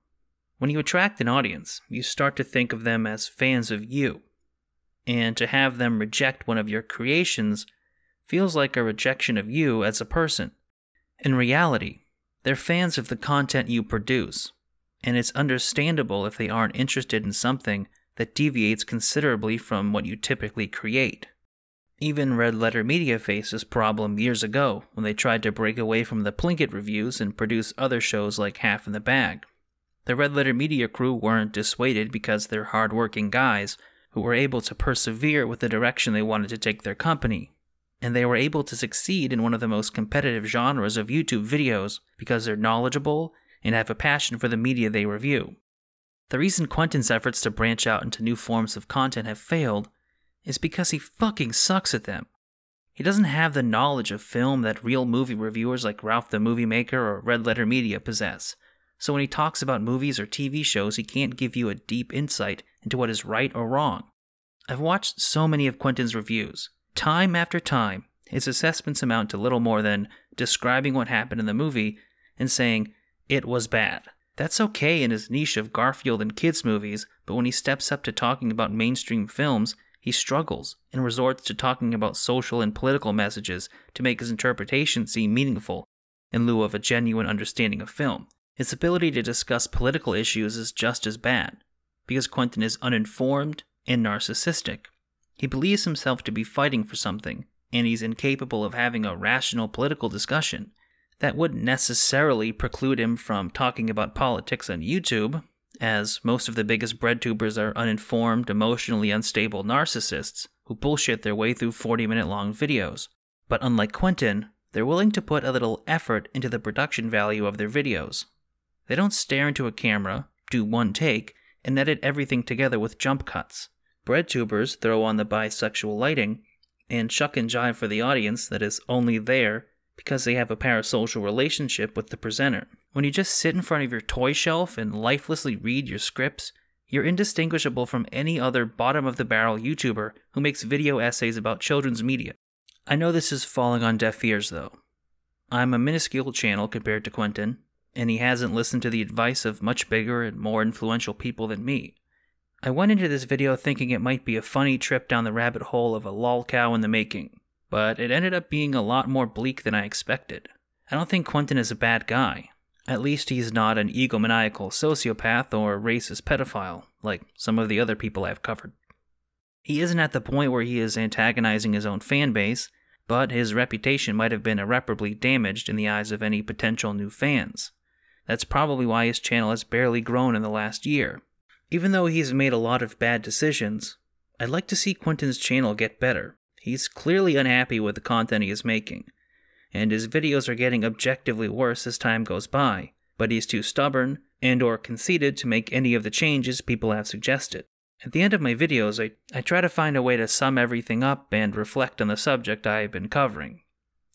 When you attract an audience, you start to think of them as fans of you, and to have them reject one of your creations feels like a rejection of you as a person. In reality, they're fans of the content you produce, and it's understandable if they aren't interested in something that deviates considerably from what you typically create. Even Red Letter Media faced this problem years ago when they tried to break away from the Plinkett reviews and produce other shows like Half in the Bag. The Red Letter Media crew weren't dissuaded because they're hard-working guys who were able to persevere with the direction they wanted to take their company, and they were able to succeed in one of the most competitive genres of YouTube videos because they're knowledgeable and have a passion for the media they review. The reason Quentin's efforts to branch out into new forms of content have failed is because he fucking sucks at them. He doesn't have the knowledge of film that real movie reviewers like Ralph the Movie Maker or Red Letter Media possess. So when he talks about movies or TV shows, he can't give you a deep insight into what is right or wrong. I've watched so many of Quentin's reviews. Time after time, his assessments amount to little more than describing what happened in the movie and saying, "It was bad." That's okay in his niche of Garfield and kids movies, but when he steps up to talking about mainstream films, he struggles and resorts to talking about social and political messages to make his interpretation seem meaningful, in lieu of a genuine understanding of film. His ability to discuss political issues is just as bad, because Quentin is uninformed and narcissistic. He believes himself to be fighting for something, and he's incapable of having a rational political discussion. That wouldn't necessarily preclude him from talking about politics on YouTube, as most of the biggest breadtubers are uninformed, emotionally unstable narcissists who bullshit their way through 40-minute-long videos. But unlike Quentin, they're willing to put a little effort into the production value of their videos. They don't stare into a camera, do one take, and edit everything together with jump cuts. Breadtubers throw on the bisexual lighting and chuck and jive for the audience that is only there because they have a parasocial relationship with the presenter. When you just sit in front of your toy shelf and lifelessly read your scripts, you're indistinguishable from any other bottom-of-the-barrel YouTuber who makes video essays about children's media. I know this is falling on deaf ears, though. I'm a minuscule channel compared to Quentin, and he hasn't listened to the advice of much bigger and more influential people than me. I went into this video thinking it might be a funny trip down the rabbit hole of a lolcow in the making, but it ended up being a lot more bleak than I expected. I don't think Quentin is a bad guy. At least he's not an egomaniacal sociopath or racist pedophile, like some of the other people I've covered. He isn't at the point where he is antagonizing his own fan base, but his reputation might have been irreparably damaged in the eyes of any potential new fans. That's probably why his channel has barely grown in the last year. Even though he's made a lot of bad decisions, I'd like to see Quentin's channel get better. He's clearly unhappy with the content he is making, and his videos are getting objectively worse as time goes by, but he's too stubborn and or conceited to make any of the changes people have suggested. At the end of my videos, I try to find a way to sum everything up and reflect on the subject I have been covering.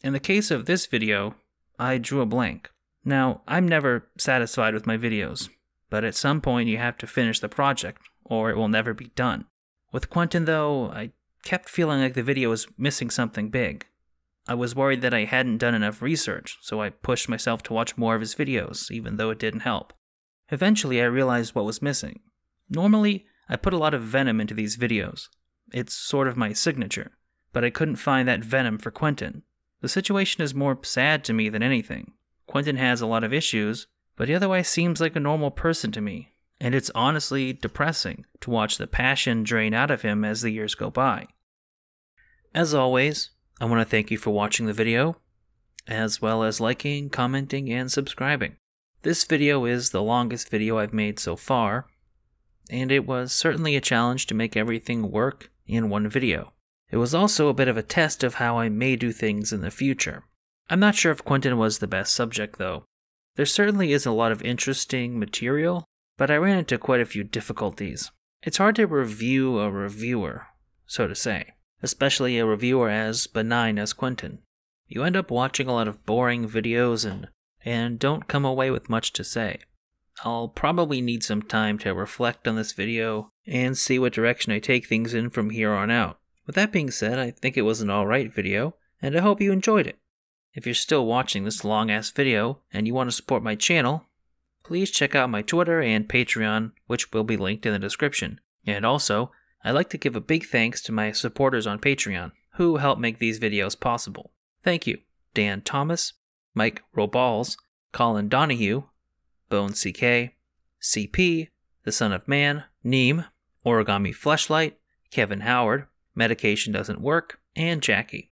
In the case of this video, I drew a blank. Now, I'm never satisfied with my videos, but at some point you have to finish the project, or it will never be done. With Quentin, though, I kept feeling like the video was missing something big. I was worried that I hadn't done enough research, so I pushed myself to watch more of his videos, even though it didn't help. Eventually, I realized what was missing. Normally, I put a lot of venom into these videos. It's sort of my signature, but I couldn't find that venom for Quentin. The situation is more sad to me than anything. Quentin has a lot of issues, but he otherwise seems like a normal person to me, and it's honestly depressing to watch the passion drain out of him as the years go by. As always, I want to thank you for watching the video, as well as liking, commenting, and subscribing. This video is the longest video I've made so far, and it was certainly a challenge to make everything work in one video. It was also a bit of a test of how I may do things in the future. I'm not sure if Quentin was the best subject though. There certainly is a lot of interesting material, but I ran into quite a few difficulties. It's hard to review a reviewer, so to say, especially a reviewer as benign as Quentin. You end up watching a lot of boring videos and don't come away with much to say. I'll probably need some time to reflect on this video and see what direction I take things in from here on out. With that being said, I think it was an alright video, and I hope you enjoyed it. If you're still watching this long-ass video and you want to support my channel, please check out my Twitter and Patreon, which will be linked in the description. And also, I'd like to give a big thanks to my supporters on Patreon, who help make these videos possible. Thank you, Dan Thomas, Mike Roballs, Colin Donahue, Bone CK, CP, The Son of Man, Neem, Origami Fleshlight, Kevin Howard, Medication Doesn't Work, and Jackie.